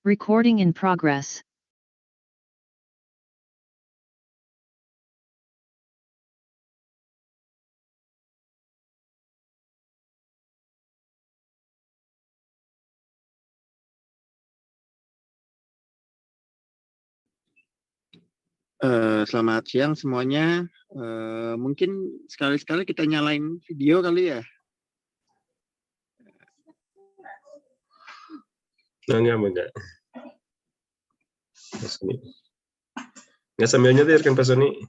Recording in progress. Selamat siang semuanya. Mungkin sekali-sekali kita nyalain video kali ya. Enggak. Nggak sambil nyetir kan Pak Sony?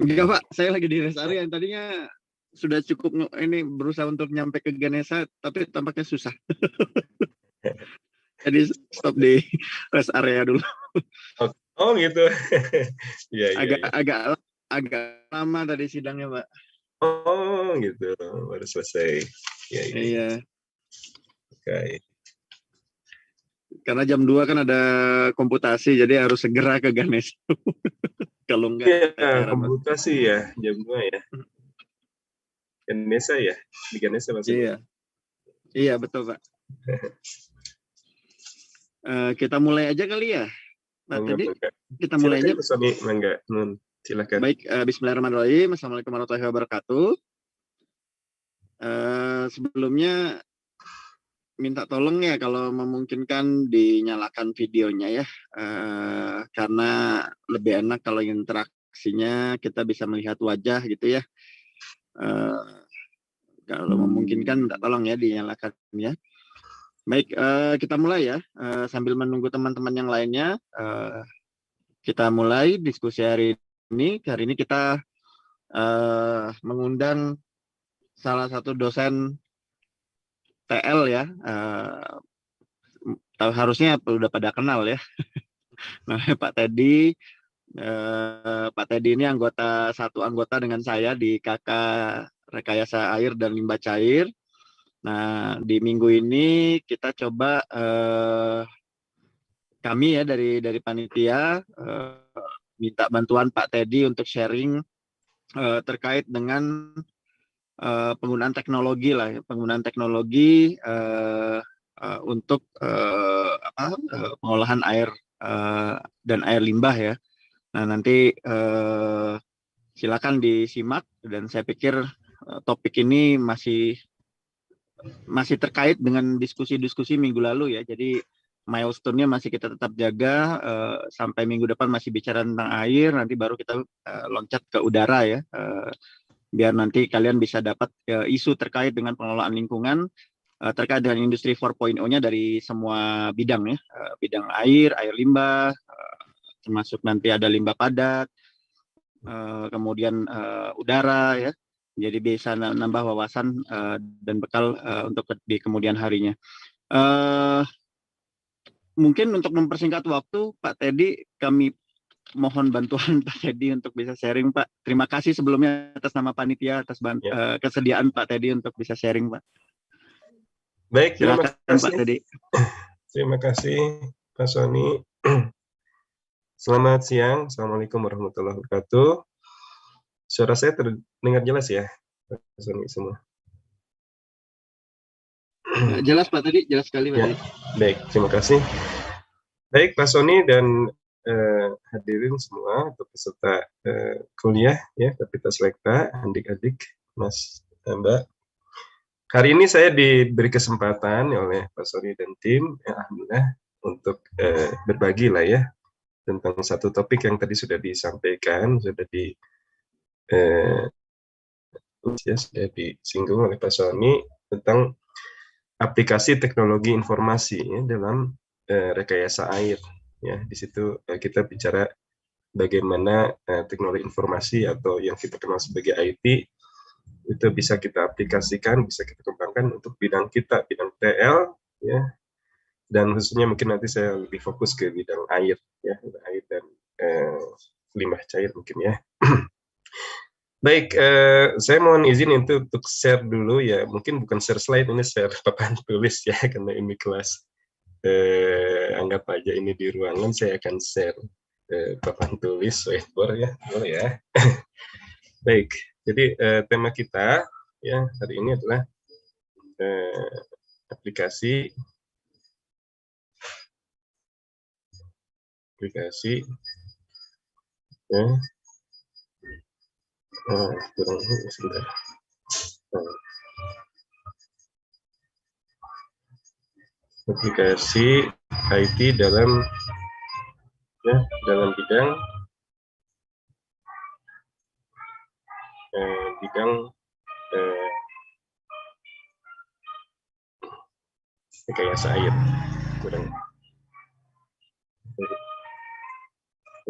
Enggak Pak, saya lagi di rest area. Yang tadinya sudah cukup ini berusaha untuk nyampe ke Ganesha, tapi tampaknya susah. Jadi stop di rest area dulu. Oh gitu. Iya. Agak lama tadi sidangnya Pak. Oh gitu, baru selesai. Iya. Oke. Karena jam 2 kan ada komputasi, jadi harus segera ke Ganesha. Kalau enggak, komputasi ya, jam 2 ya. Ganesha ya? Di Ganesha maksudnya? Iya betul Pak. Kita mulai aja kali ya, Pak Teddy. Kita mulai aja. Silakan. Baik, Bismillahirrahmanirrahim. Assalamualaikum warahmatullahi wabarakatuh. Sebelumnya minta tolong ya kalau memungkinkan dinyalakan videonya ya, karena lebih enak kalau interaksinya kita bisa melihat wajah gitu ya. Kalau memungkinkan minta tolong ya dinyalakan ya. Baik, kita mulai ya, sambil menunggu teman-teman yang lainnya. Kita mulai diskusi hari ini. Hari ini kita mengundang salah satu dosen TL ya, harusnya udah pada kenal ya. Namanya Pak Teddy. Pak Teddy ini satu anggota dengan saya di KK Rekayasa Air dan Limbah Cair. Nah, di minggu ini kita coba kami ya dari panitia minta bantuan Pak Teddy untuk sharing terkait dengan penggunaan teknologi untuk pengolahan air dan air limbah ya. Nah nanti silakan disimak, dan saya pikir topik ini masih terkait dengan diskusi-diskusi minggu lalu ya. Jadi milestone-nya masih kita tetap jaga sampai minggu depan masih bicara tentang air, nanti baru kita loncat ke udara ya. Biar nanti kalian bisa dapat isu terkait dengan pengelolaan lingkungan, terkait dengan industri 4.0-nya dari semua bidang ya, bidang air limbah, termasuk nanti ada limbah padat, kemudian udara ya. Jadi bisa nambah wawasan dan bekal untuk di kemudian harinya. Mungkin untuk mempersingkat waktu, Pak Teddy, kami mohon bantuan Pak Teddy untuk bisa sharing, Pak. Terima kasih sebelumnya atas nama panitia, atas kesediaan Pak Teddy untuk bisa sharing, Pak. Baik, terima kasih Pak Teddy. Terima kasih Pak Sony. Selamat siang, Assalamualaikum warahmatullahi wabarakatuh. Suara saya terdengar jelas ya, Pak Sony semua? Jelas Pak Teddy, jelas sekali Pak Teddy. Baik, terima kasih. Baik Pak Sony dan hadirin semua untuk peserta kuliah ya, Kapita Selekta, adik-adik, Mas, Mbak. Hari ini saya diberi kesempatan oleh Pak Sony dan tim, alhamdulillah, untuk berbagi lah ya tentang satu topik yang tadi sudah disampaikan, sudah disinggung oleh Pak Sony tentang aplikasi teknologi informasi ya, dalam rekayasa air. Ya, di situ kita bicara bagaimana teknologi informasi atau yang kita kenal sebagai IT itu bisa kita aplikasikan, bisa kita kembangkan untuk bidang kita, bidang TL, ya. Dan khususnya mungkin nanti saya lebih fokus ke bidang air, ya, air dan limbah cair mungkin ya. Baik, saya mohon izin untuk share dulu ya, mungkin bukan share slide, ini share papan tulis ya, karena ini kelas. Anggap aja ini di ruangan, saya akan share papan tulis whiteboard ya, boleh ya. Baik, jadi tema kita ya hari ini adalah aplikasi aplikasi ya. Kurang sebentar. Aplikasi IT dalam bidang rekayasa air. Kurang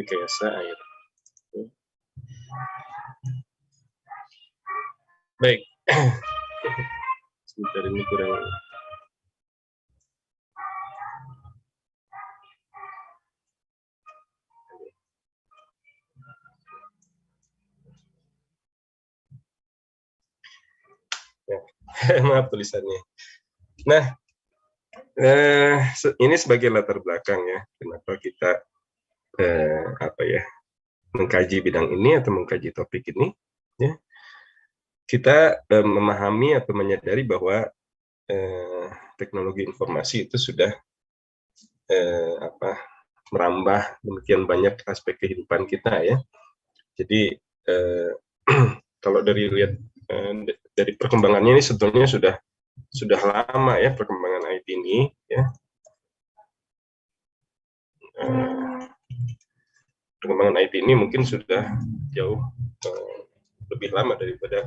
rekayasa air. Baik. Sebentar, ini kurang. Ya. Maaf tulisannya. Nah, ini sebagai latar belakang ya, kenapa kita mengkaji bidang ini atau mengkaji topik ini. Ya. Kita memahami atau menyadari bahwa teknologi informasi itu sudah merambah demikian banyak aspek kehidupan kita ya. Jadi kalau dari lihat dari perkembangannya ini sebetulnya sudah lama ya perkembangan IT ini ya. Perkembangan IT ini mungkin sudah jauh lebih lama daripada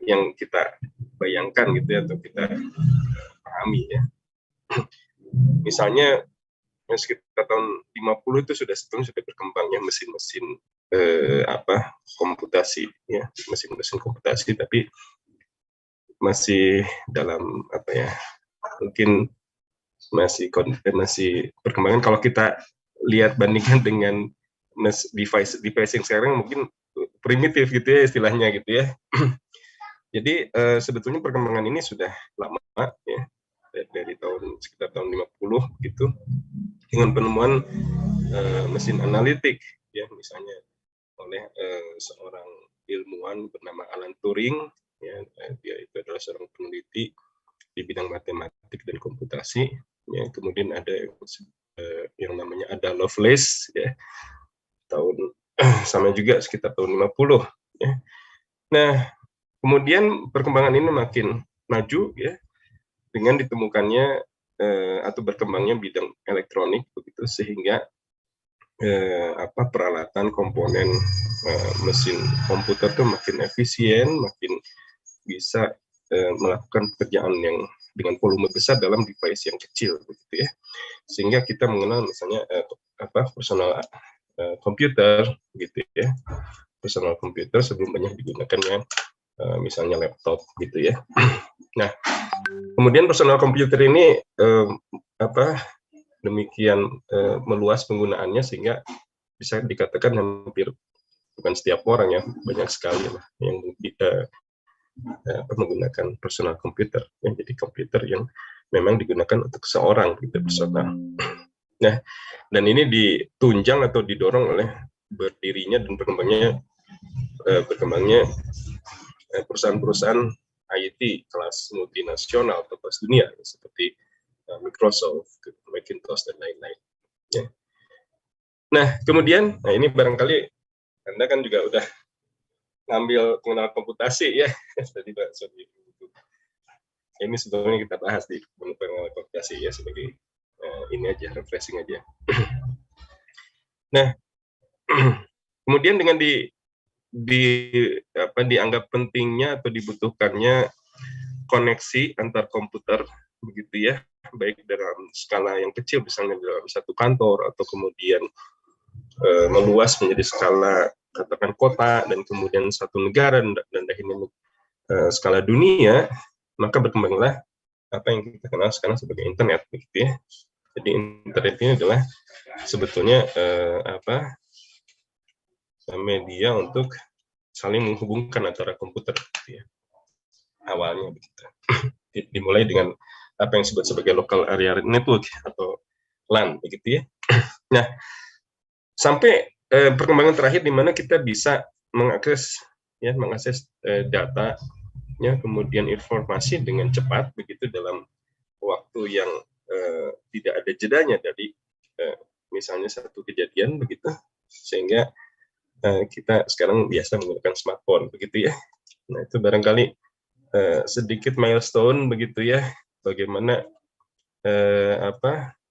yang kita bayangkan gitu ya, atau kita pahami ya. Misalnya sekitar tahun 50 itu sebetulnya sudah berkembangnya mesin-mesin komputasi ya, mesin-mesin komputasi, tapi masih dalam mungkin masih perkembangan. Kalau kita lihat bandingkan dengan device yang sekarang mungkin primitif gitu ya istilahnya gitu ya. Jadi sebetulnya perkembangan ini sudah lama ya, dari sekitar tahun 50 gitu, dengan penemuan mesin analitik ya, misalnya oleh seorang ilmuwan bernama Alan Turing ya. Dia itu adalah seorang peneliti di bidang matematik dan komputasi ya. Kemudian ada yang namanya Ada Lovelace ya, sama juga sekitar tahun 50 ya. Nah, kemudian perkembangan ini makin maju ya, dengan ditemukannya atau berkembangnya bidang elektronik begitu, sehingga peralatan komponen mesin komputer itu makin efisien, makin bisa melakukan pekerjaan yang dengan volume besar dalam device yang kecil begitu ya. Sehingga kita mengenal misalnya personal komputer gitu ya. Personal komputer sebelum banyak digunakannya misalnya laptop gitu ya. Nah, kemudian personal komputer ini demikian meluas penggunaannya sehingga bisa dikatakan hampir, bukan setiap orang ya, banyak sekali lah yang menggunakan personal komputer ya. Jadi komputer yang memang digunakan untuk seorang gitu personal. Nah, dan ini ditunjang atau didorong oleh berdirinya dan berkembangnya perusahaan-perusahaan IT kelas multinasional atau kelas dunia seperti Microsoft, Macintosh dan lain-lain. Ya. Nah, kemudian, ini barangkali Anda kan juga udah ngambil pengenalan komputasi ya. Tadi Pak Sodi. Ini sebetulnya kita bahas di pengenalan komputasi ya, sebagai ini aja, refreshing aja. Nah, kemudian dengan dianggap pentingnya atau dibutuhkannya koneksi antar komputer begitu ya, baik dalam skala yang kecil misalnya dalam satu kantor, atau kemudian meluas menjadi skala katakan kota, dan kemudian satu negara, dan akhirnya skala dunia, maka berkembanglah apa yang kita kenal sekarang sebagai internet begitu ya. Jadi internet ini adalah sebetulnya media untuk saling menghubungkan antara komputer gitu ya. Awalnya begitu. Dimulai dengan apa yang disebut sebagai local area network atau LAN begitu ya. Nah, sampai perkembangan terakhir di mana kita bisa mengakses data ya, kemudian informasi dengan cepat begitu dalam waktu yang tidak ada jedanya, dari misalnya satu kejadian begitu, sehingga kita sekarang biasa menggunakan smartphone begitu ya. Nah, itu barangkali sedikit milestone begitu ya, bagaimana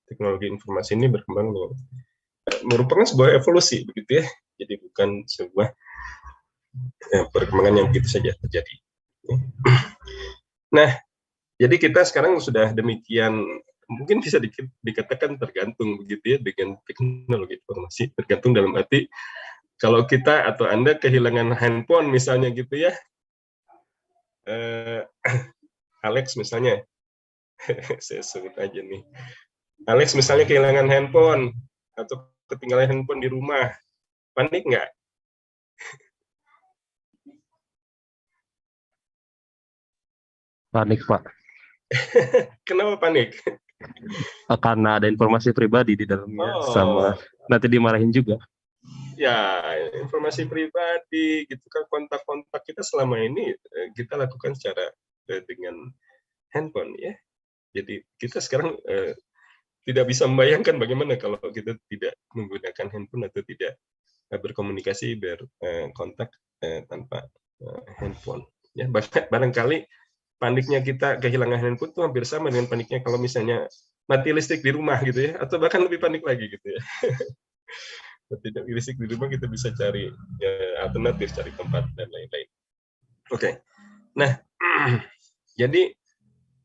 teknologi informasi ini berkembang dengan merupakan sebuah evolusi begitu ya. Jadi bukan sebuah perkembangan yang begitu saja terjadi. Nah, jadi kita sekarang sudah demikian, mungkin bisa dikatakan tergantung begitu ya dengan teknologi informasi. Tergantung dalam arti kalau kita atau Anda kehilangan handphone misalnya gitu ya, Alex misalnya, saya sebut aja nih, Alex misalnya kehilangan handphone atau ketinggalan handphone di rumah, panik nggak? Panik, Pak. Kenapa panik? Karena ada informasi pribadi di dalamnya, sama nanti dimarahin juga. Ya, informasi pribadi gitu kan, kontak-kontak kita selama ini kita lakukan secara dengan handphone ya. Jadi kita sekarang tidak bisa membayangkan bagaimana kalau kita tidak menggunakan handphone atau tidak berkomunikasi berkontak tanpa handphone. Ya, barangkali paniknya kita kehilangan handphone itu hampir sama dengan paniknya kalau misalnya mati listrik di rumah gitu ya, atau bahkan lebih panik lagi gitu ya. Tidak listrik di rumah kita bisa cari alternatif, cari tempat dan lain-lain. Oke. Nah, jadi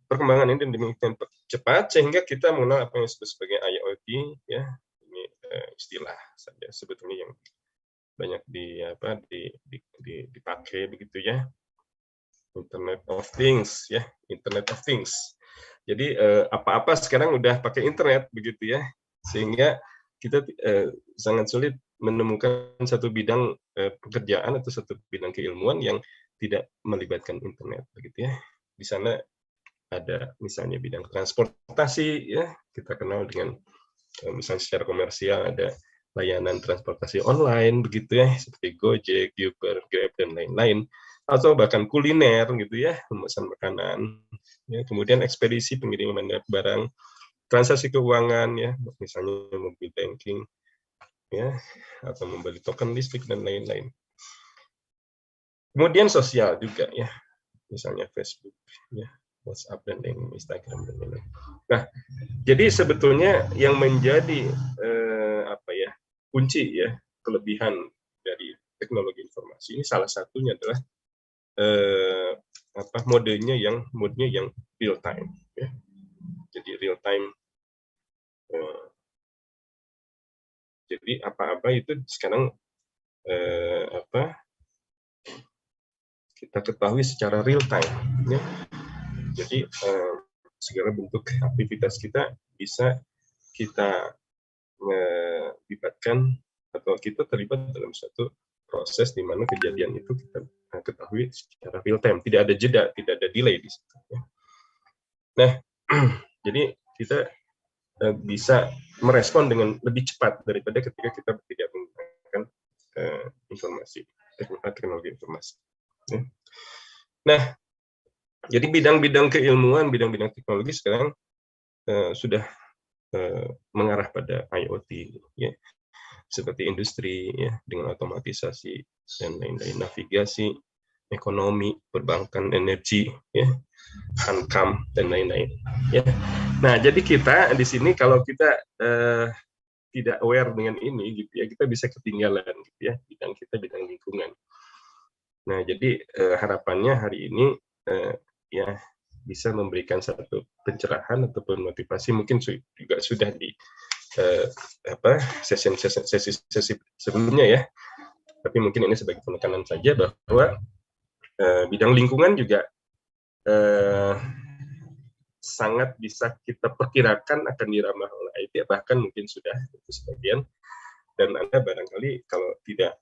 perkembangan ini demikian cepat sehingga kita mengenal apa yang disebut sebagai IoT ya. Ini istilah saja sebetulnya yang banyak dipakai begitu ya. Internet of Things ya, Internet of Things. Jadi apa-apa sekarang udah pakai internet begitu ya. Sehingga kita sangat sulit menemukan satu bidang pekerjaan atau satu bidang keilmuan yang tidak melibatkan internet begitu ya. Di sana ada misalnya bidang transportasi ya, kita kenal dengan misalnya secara komersial ada layanan transportasi online begitu ya, seperti Gojek, Uber, Grab dan lain-lain, atau bahkan kuliner gitu ya, memesan makanan ya, kemudian ekspedisi pengiriman barang, transaksi keuangan ya, misalnya mobile banking ya, atau membeli token listrik dan lain-lain. Kemudian sosial juga ya, misalnya Facebook ya, WhatsApp dan lain, Instagram dan lain-lain. Nah, jadi sebetulnya yang menjadi kunci ya, kelebihan dari teknologi informasi ini salah satunya adalah modenya yang real time ya. Jadi real time. Jadi apa-apa itu sekarang kita ketahui secara real time ya. Jadi segala bentuk aktivitas kita bisa kita libatkan atau kita terlibat dalam suatu proses di mana kejadian itu kita ketahui secara real time, tidak ada jeda, tidak ada delay di situ. Ya. Nah, jadi kita bisa merespon dengan lebih cepat daripada ketika kita tidak menggunakan teknologi informasi. Ya. Nah, jadi bidang-bidang keilmuan, bidang-bidang teknologi sekarang sudah mengarah pada IoT, ya, seperti industri, ya, dengan otomatisasi dan lain-lain, navigasi, ekonomi, perbankan, energi, ya, hankam dan lain-lain. Ya. Nah, jadi kita di sini kalau kita tidak aware dengan ini, gitu ya, kita bisa ketinggalan, gitu ya, bidang lingkungan. Nah, jadi harapannya hari ini ya bisa memberikan satu pencerahan ataupun motivasi, mungkin juga sudah di sesi sebelumnya ya, tapi mungkin ini sebagai penekanan saja bahwa bidang lingkungan juga sangat bisa kita perkirakan akan diramah oleh IT, bahkan mungkin sudah itu sebagian, dan Anda barangkali kalau tidak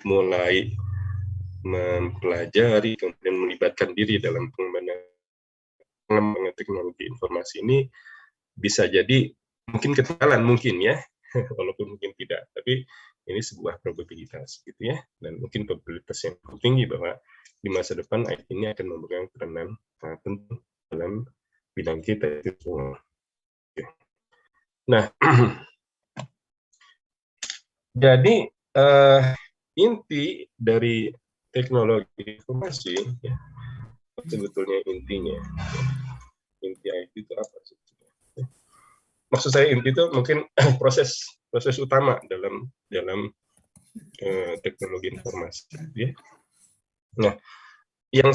mulai mempelajari kemudian melibatkan diri dalam pengembangan teknologi informasi ini, bisa jadi mungkin ketinggalan mungkin ya, walaupun mungkin tidak, tapi ini sebuah probabilitas gitu ya, dan mungkin probabilitas yang tinggi bahwa di masa depan IT ini akan memegang peranan penting dalam bidang kita itu semua. Nah, jadi inti dari teknologi informasi, ya, sebetulnya intinya, inti IT itu apa sih? Maksud saya inti itu mungkin proses utama dalam teknologi informasi. Ya. Nah, yang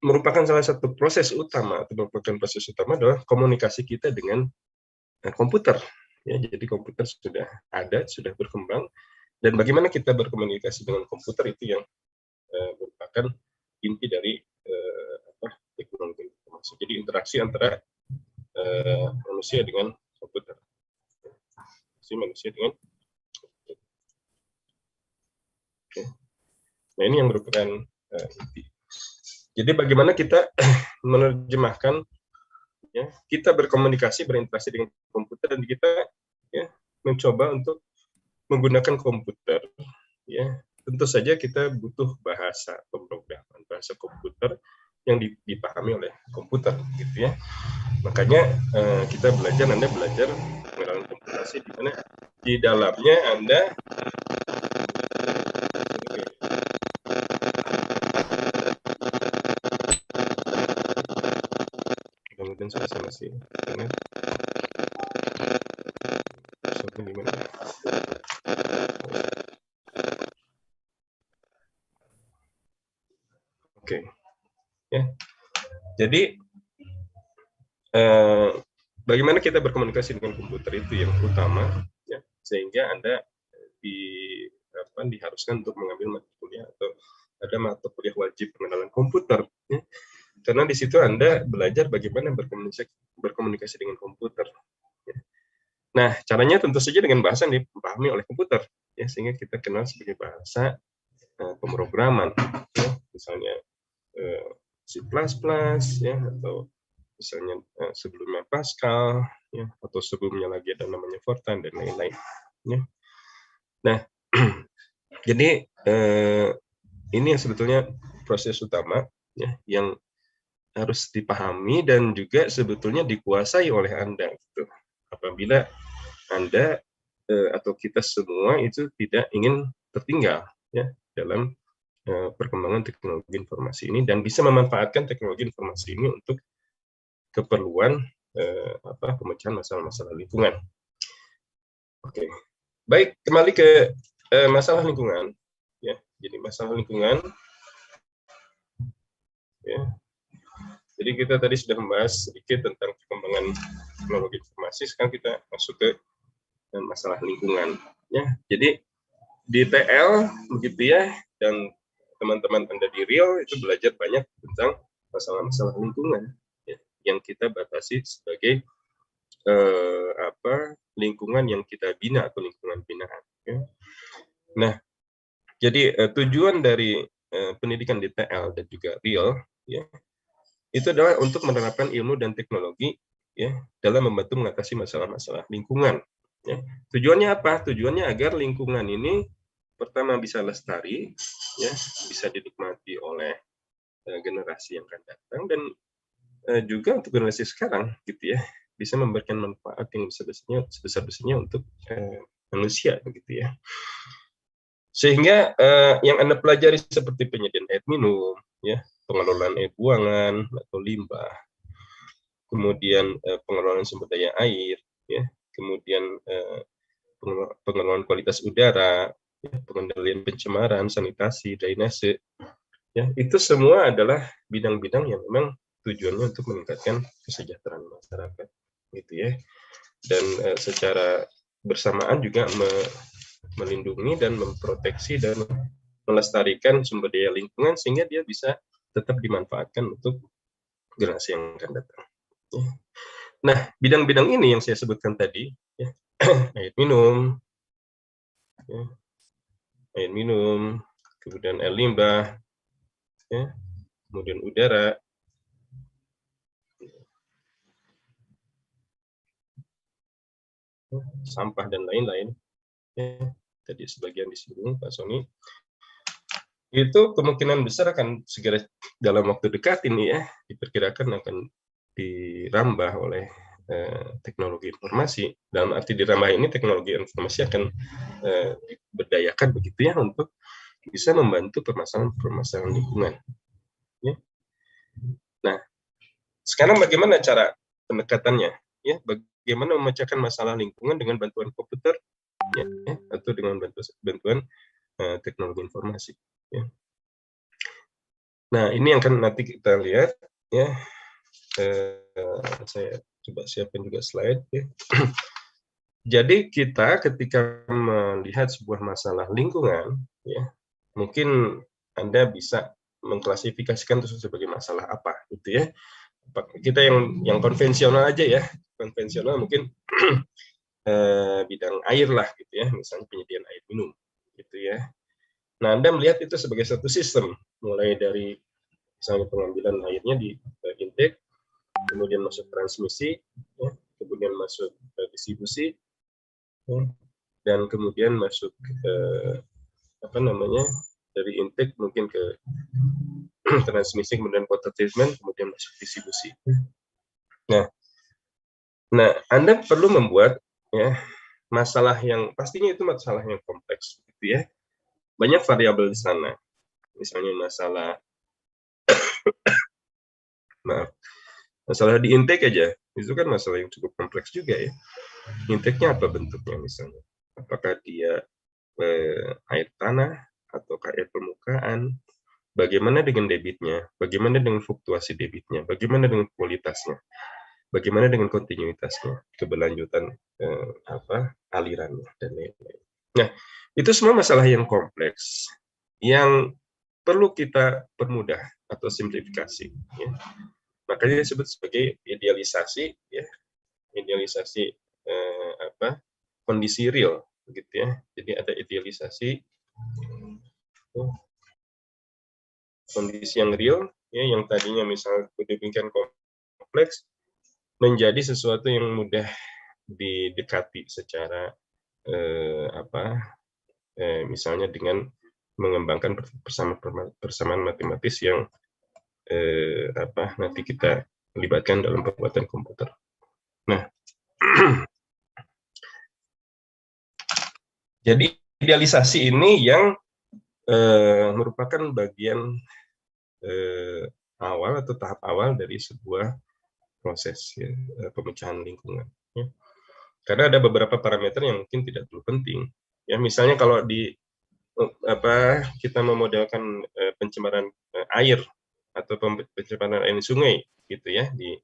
merupakan salah satu proses utama adalah komunikasi kita dengan komputer. Ya, jadi komputer sudah ada, sudah berkembang, dan bagaimana kita berkomunikasi dengan komputer itu yang merupakan inti dari teknologi informasi. Jadi interaksi antara manusia dengan komputer. Manusia dengan komputer. Oke. Nah, ini yang merupakan inti. Jadi bagaimana kita menerjemahkan, ya, kita berkomunikasi, berinteraksi dengan komputer, dan kita, ya, mencoba untuk menggunakan komputer. Ya, tentu saja kita butuh bahasa pemrograman, bahasa komputer yang dipahami oleh komputer, gitu ya. Makanya Anda belajar pengetahuan komputasi, di mana di dalamnya Anda kemudian saya masih dengan Oke, ya. Jadi bagaimana kita berkomunikasi dengan komputer itu yang utama, ya, sehingga Anda diharuskan untuk mengambil mata kuliah atau ada mata kuliah wajib pengenalan komputer, ya. Karena di situ Anda belajar bagaimana berkomunikasi dengan komputer. Ya. Nah, caranya tentu saja dengan bahasa yang dipahami oleh komputer, ya, sehingga kita kenal sebagai bahasa pemrograman, ya, misalnya C++, ya, atau misalnya sebelumnya Pascal, ya, atau sebelumnya lagi ada namanya Fortran dan lain-lain. Ya. Nah, jadi ini yang sebetulnya proses utama, ya, yang harus dipahami dan juga sebetulnya dikuasai oleh Anda. Gitu. Apabila Anda atau kita semua itu tidak ingin tertinggal, ya, dalam perkembangan teknologi informasi ini, dan bisa memanfaatkan teknologi informasi ini untuk keperluan pemecahan masalah-masalah lingkungan. Oke, baik, kembali ke masalah lingkungan. Ya, jadi masalah lingkungan. Ya, jadi kita tadi sudah membahas sedikit tentang perkembangan teknologi informasi. Sekarang kita masuk ke masalah lingkungan. Ya, jadi di TL begitu ya, dan teman-teman Anda di Real itu belajar banyak tentang masalah-masalah lingkungan, ya, yang kita batasi sebagai lingkungan yang kita bina atau lingkungan binaan. Ya. Nah, jadi tujuan dari pendidikan di TL dan juga Real, ya, itu adalah untuk menerapkan ilmu dan teknologi, ya, dalam membantu mengatasi masalah-masalah lingkungan. Ya. Tujuannya apa? Tujuannya agar lingkungan ini pertama bisa lestari, ya, bisa dinikmati oleh generasi yang akan datang, dan juga untuk generasi sekarang, gitu ya, bisa memberikan manfaat yang sebesar-besarnya untuk manusia, begitu ya. Sehingga yang Anda pelajari seperti penyediaan air minum, ya, pengelolaan air buangan atau limbah, kemudian pengelolaan sumber daya air, ya, kemudian pengelolaan kualitas udara, ya, pengendalian pencemaran, sanitasi, drainase, ya, itu semua adalah bidang-bidang yang memang tujuannya untuk meningkatkan kesejahteraan masyarakat, gitu ya. Dan secara bersamaan juga melindungi dan memproteksi dan melestarikan sumber daya lingkungan sehingga dia bisa tetap dimanfaatkan untuk generasi yang akan datang. Ya. Nah, bidang-bidang ini yang saya sebutkan tadi, ya, air minum, ya, kemudian air limbah, ya, kemudian udara, sampah dan lain-lain. Ya, tadi sebagian disinggung Pak Sony. Itu kemungkinan besar akan segera dalam waktu dekat ini, ya, diperkirakan akan dirambah oleh teknologi informasi. Dalam arti dirambah ini teknologi informasi akan berdayakan begitu ya untuk bisa membantu permasalahan lingkungan. Ya. Nah, sekarang bagaimana cara pendekatannya? Ya, bagaimana memecahkan masalah lingkungan dengan bantuan komputer, ya, atau dengan bantuan teknologi informasi. Ya. Nah, ini yang akan nanti kita lihat. Ya, saya coba siapin juga slide. Ya. Jadi kita ketika melihat sebuah masalah lingkungan, ya, mungkin Anda bisa mengklasifikasikan itu sebagai masalah apa, gitu ya. Kita yang konvensional aja ya, konvensional mungkin bidang air lah, gitu ya, misalnya penyediaan air minum, gitu ya. Nah, Anda melihat itu sebagai satu sistem, mulai dari misalnya pengambilan airnya di intake, kemudian masuk transmisi, ya, kemudian masuk distribusi, ya, dan kemudian masuk dari intake mungkin ke transmisi, kemudian water treatment, kemudian masuk distribusi. Nah, Anda perlu membuat ya masalah yang pastinya itu masalah yang kompleks, gitu ya. Banyak variabel di sana. Misalnya masalah di intake aja, itu kan masalah yang cukup kompleks juga ya. Intake-nya apa bentuknya misalnya? Apakah dia air tanah ataukah air permukaan? Bagaimana dengan debitnya? Bagaimana dengan fluktuasi debitnya? Bagaimana dengan kualitasnya? Bagaimana dengan kontinuitasnya? Keberlanjutan alirannya dan lain-lain. Nah, itu semua masalah yang kompleks yang perlu kita permudah atau simplifikasi. Ya. Makanya disebut sebagai idealisasi, ya, idealisasi kondisi real, begitu ya. Jadi ada idealisasi kondisi yang real, ya, yang tadinya misalnya demikian kompleks menjadi sesuatu yang mudah didekati secara misalnya dengan mengembangkan persamaan matematis yang nanti kita libatkan dalam pembuatan komputer. Nah, jadi idealisasi ini yang merupakan bagian awal atau tahap awal dari sebuah proses ya, pemecahan lingkungan. Ya. Karena ada beberapa parameter yang mungkin tidak terlalu penting. Ya, misalnya kalau kita memodelkan pencemaran air atau pencemaran air sungai, gitu ya, di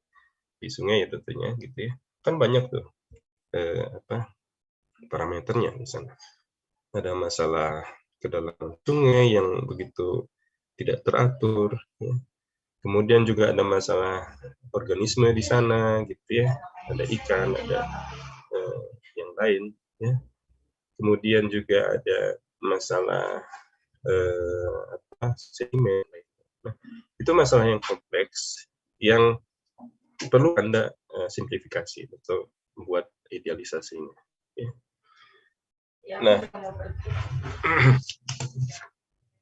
sungai ya tentunya, gitu ya, kan banyak tuh parameternya misalnya. Ada masalah kedalaman sungai yang begitu tidak teratur, ya. Kemudian juga ada masalah organisme di sana, gitu ya, ada ikan, ada yang lain, ya. Kemudian juga ada masalah sedimen. Nah, itu masalah yang kompleks yang perlu Anda simplifikasi atau membuat idealisasinya. Ya. Nah,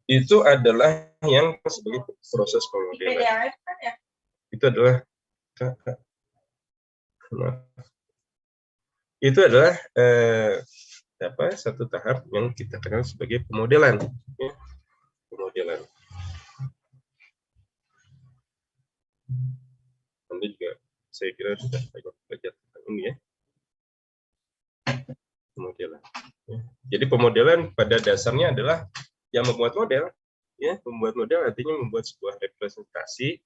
itu adalah yang sebagai proses pemodelan. Itu adalah satu tahap yang kita kenal sebagai pemodelan. Ya. Pemodelan. Anda juga saya kira sudah banyak belajar tentang ini ya. Pemodelan. Ya. Jadi pemodelan pada dasarnya adalah yang membuat model. Ya, membuat model artinya membuat sebuah representasi.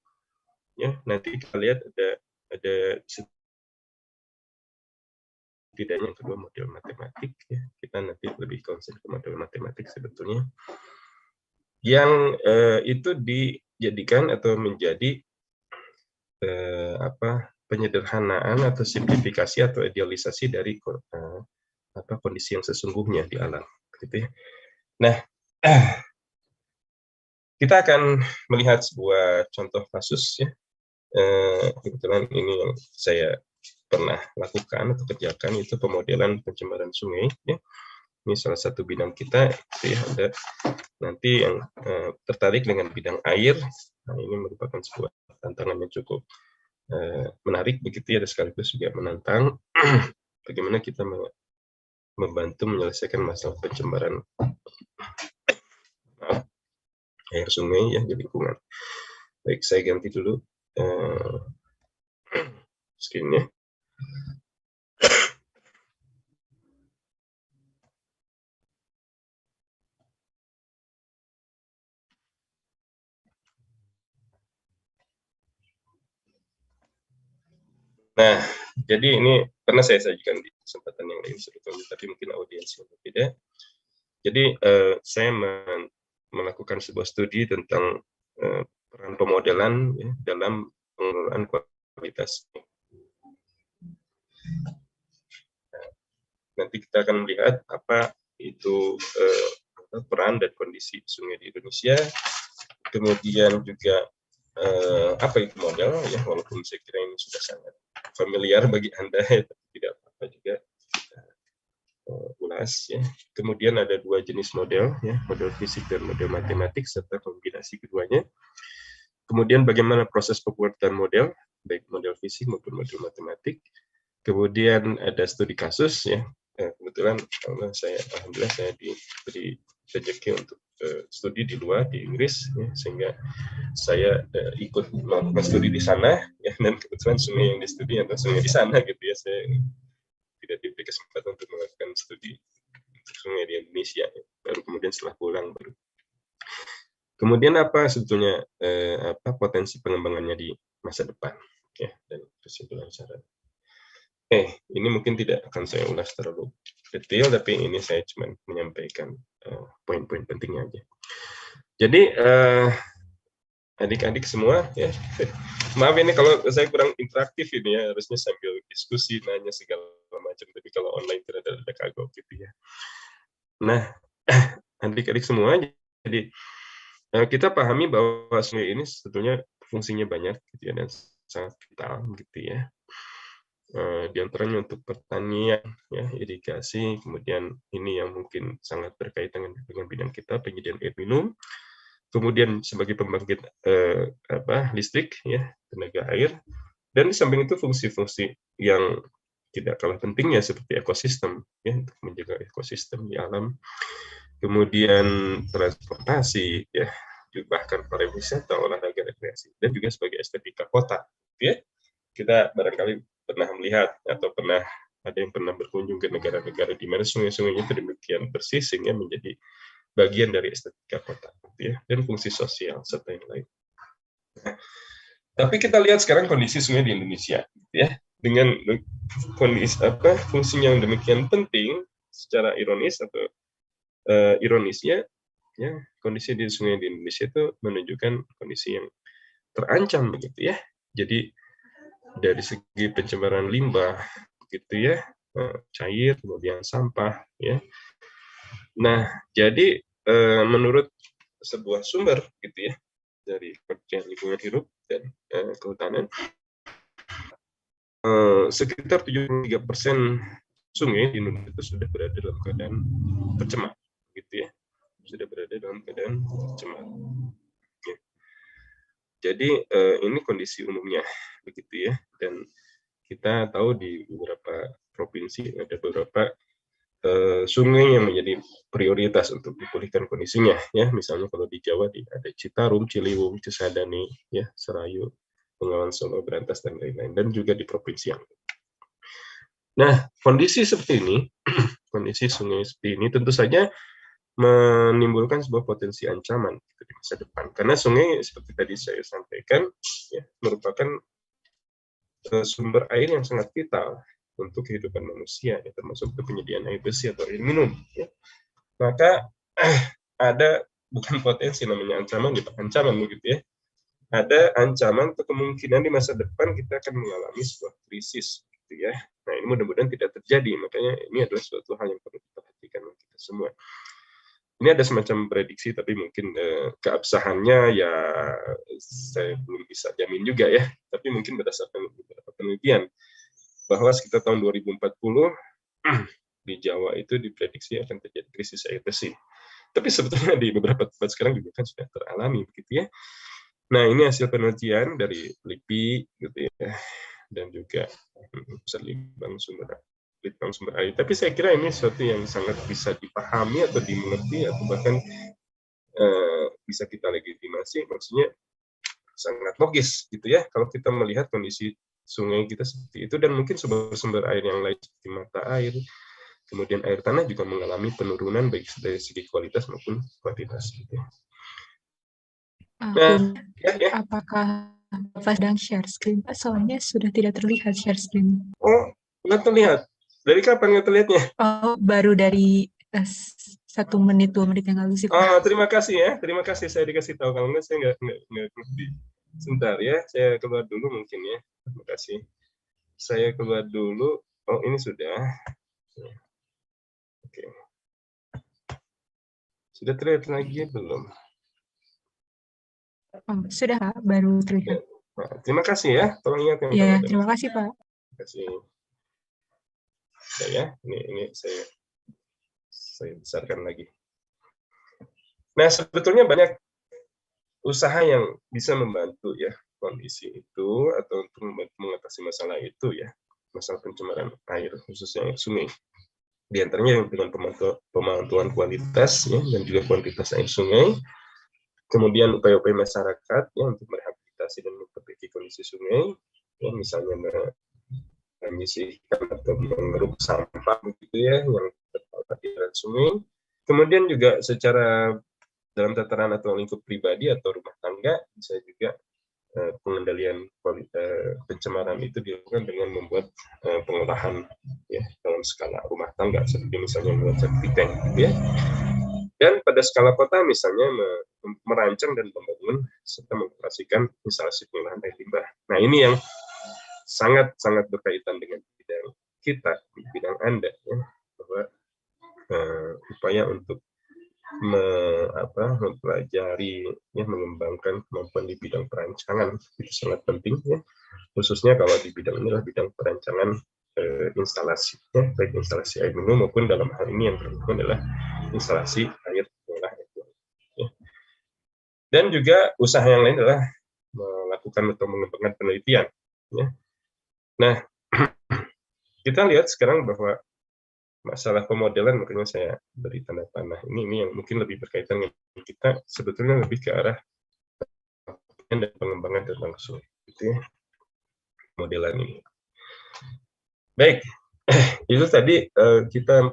Ya, nanti kita lihat ada setidaknya kedua model matematik. Ya. Kita nanti lebih konsen ke model matematik sebetulnya. Yang itu dijadikan atau menjadi penyederhanaan atau simplifikasi atau idealisasi dari kondisi yang sesungguhnya di alam, gitu ya. Nah, kita akan melihat sebuah contoh kasus ya. Kebetulan ini yang saya pernah lakukan atau kerjakan, itu pemodelan pencemaran sungai ya. Ini salah satu bidang kita, gitu ya. Ada nanti yang tertarik dengan bidang air. Nah, ini merupakan sebuah tantangan yang cukup menarik begitu ya, dan sekaligus juga menantang. Bagaimana kita membantu menyelesaikan masalah pencemaran air sungai ya di lingkungan. Baik, saya ganti dulu screen-nya. Nah, jadi ini pernah saya sajikan di kesempatan yang lain sebetulnya, tapi mungkin audiensnya berbeda. Jadi saya melakukan sebuah studi tentang peran pemodelan ya, dalam pengelolaan kualitas. Nanti kita akan melihat apa itu peran dan kondisi sungai di Indonesia. Kemudian juga apa itu model ya, walaupun saya kira ini sudah sangat familiar bagi Anda ya, tapi tidak apa-apa juga kita ulas ya. Kemudian ada dua jenis model ya, model fisik dan model matematik serta kombinasi keduanya. Kemudian bagaimana proses pembuatan model, baik model fisik maupun model matematik. Kemudian ada studi kasus ya. Kebetulan alhamdulillah saya diberi rezeki untuk studi di luar di Inggris ya, sehingga saya ikut melakukan studi di sana ya, dan kebetulan sungai yang di studi atau sungai di sana gitu ya, saya tidak diberi kesempatan untuk melakukan studi untuk sungai di Indonesia ya. Baru kemudian setelah pulang baru. Kemudian apa sebetulnya potensi pengembangannya di masa depan ya, dan kesimpulan syarat. Ini mungkin tidak akan saya ulas terlalu detail, tapi ini saya cuma menyampaikan poin-poin pentingnya aja. Jadi adik-adik semua ya, maaf ini kalau saya kurang interaktif ini ya, harusnya sambil diskusi, nanya segala macam, tapi kalau online tidak ada kagok gitu ya. Nah, adik-adik semua, jadi kita pahami bahwa sungai ini sebetulnya fungsinya banyak gitu ya, dan sangat vital gitu ya. Di antaranya untuk pertanian, ya, irigasi, kemudian ini yang mungkin sangat berkaitan dengan bidang kita, penyediaan air minum, kemudian sebagai pembangkit listrik, ya, tenaga air, dan di samping itu fungsi-fungsi yang tidak kalah pentingnya seperti ekosistem, ya, untuk menjaga ekosistem di alam, kemudian transportasi, ya, bahkan pariwisata, olahraga, rekreasi, dan juga sebagai estetika kota, ya. Kita barangkali pernah melihat atau ada yang pernah berkunjung ke negara-negara di mana sungai-sungainya itu demikian bersih sehingga menjadi bagian dari estetika kota, ya, dan fungsi sosial serta yang lain. Nah, tapi kita lihat sekarang kondisi sungai di Indonesia, ya, dengan kondisi fungsinya yang demikian penting, secara ironis atau ironisnya, ya, kondisi di sungai di Indonesia itu menunjukkan kondisi yang terancam begitu ya. Jadi dari segi pencemaran limbah gitu ya, cair, kemudian sampah ya. Nah, jadi menurut sebuah sumber gitu ya dari Kementerian Lingkungan Hidup dan Kehutanan, sekitar 73% sungai di Indonesia itu sudah berada dalam keadaan tercemar gitu ya, sudah berada dalam keadaan tercemar. Ya. Jadi ini kondisi umumnya begitu ya, dan kita tahu di beberapa provinsi ada beberapa sungai yang menjadi prioritas untuk dipulihkan kondisinya ya. Misalnya kalau di Jawa ada Citarum, Ciliwung, Cisadane, ya, Serayu, Bengawan Solo, Brantas, dan lain-lain, dan juga di provinsi yang lain. Nah, kondisi seperti ini, kondisi sungai seperti ini tentu saja menimbulkan sebuah potensi ancaman di masa depan. Karena sungai seperti tadi saya sampaikan ya, merupakan sumber air yang sangat vital untuk kehidupan manusia, ya, termasuk penyediaan air bersih atau air minum. Ya. Maka ada bukan potensi namanya ancaman, ancaman begitu ya. Ada ancaman atau kemungkinan di masa depan kita akan mengalami sebuah krisis, gitu ya. Nah, ini mudah-mudahan tidak terjadi. Makanya ini adalah suatu hal yang perlu kita perhatikan kita semua. Ini ada semacam prediksi, tapi mungkin keabsahannya ya saya belum bisa jamin juga ya. Tapi mungkin berdasarkan beberapa penelitian bahwa sekitar tahun 2040 di Jawa itu diprediksi akan terjadi krisis air bersih. Tapi sebetulnya di beberapa tempat sekarang juga kan sudah teralami begitu ya. Nah, ini hasil penelitian dari LIPI gitu ya, dan juga Pusat Litbang Sumber Air. Tapi saya kira ini sesuatu yang sangat bisa dipahami atau dimengerti atau bahkan bisa kita legitimasi, maksudnya sangat logis gitu ya kalau kita melihat kondisi sungai kita seperti itu, dan mungkin sumber-sumber air yang lain seperti mata air, kemudian air tanah juga mengalami penurunan baik dari segi kualitas maupun kuantitas gitu. Nah, ya. Apakah Bapak sedang share screen, Pak? Soalnya sudah tidak terlihat share screen. Oh, nggak terlihat. Dari kapan nggak terlihatnya? Oh, baru dari 1 menit 2 menit yang lalu sih, Pak. Oh, terima kasih ya. Terima kasih saya dikasih tahu. Kalau nggak saya nggak ngerti. Sebentar ya, saya keluar dulu mungkin ya. Terima kasih. Saya keluar dulu. Oh, ini sudah. Oke. Sudah terlihat lagi belum? Oh, sudah, Pak. Baru terlihat. Nah, terima kasih ya. Tolong ingatkan. Ya, terima kasih, Pak. Terima kasih. Ya, ini saya besarkan lagi. Nah, sebetulnya banyak usaha yang bisa membantu ya kondisi itu atau untuk mengatasi masalah itu ya, masalah pencemaran air khususnya sungai. Di antaranya dengan pemantauan kualitas ya, dan juga kuantitas air sungai. Kemudian upaya-upaya masyarakat ya untuk merehabilitasi dan memperbaiki kondisi sungai, ya misalnya menyisihkan atau mengeruk sampah begitu ya yang terdapat di aliran sungai. Kemudian juga secara dalam tataran atau lingkup pribadi atau rumah tangga bisa juga pengendalian pencemaran itu dilakukan dengan membuat pengolahan ya dalam skala rumah tangga seperti misalnya membuat septic tank gitu ya. Dan pada skala kota misalnya merancang dan membangun serta mengoperasikan instalasi pengolahan air limbah. Nah, ini yang sangat berkaitan dengan bidang kita, bidang Anda ya, bahwa upaya untuk mempelajari ya, mengembangkan kemampuan di bidang perancangan itu sangat penting ya, khususnya kalau di bidang inilah bidang perancangan instalasi ya, baik instalasi air minum maupun dalam hal ini yang berhubungan adalah instalasi air olah ya. Dan juga usaha yang lain adalah melakukan atau mengembangkan penelitian ya. Nah, kita lihat sekarang bahwa masalah pemodelan, makanya saya beri tanda panah ini yang mungkin lebih berkaitan dengan kita, sebetulnya lebih ke arah dan pengembangan tentang sungai gitu ya, modelan ini. Baik, itu tadi kita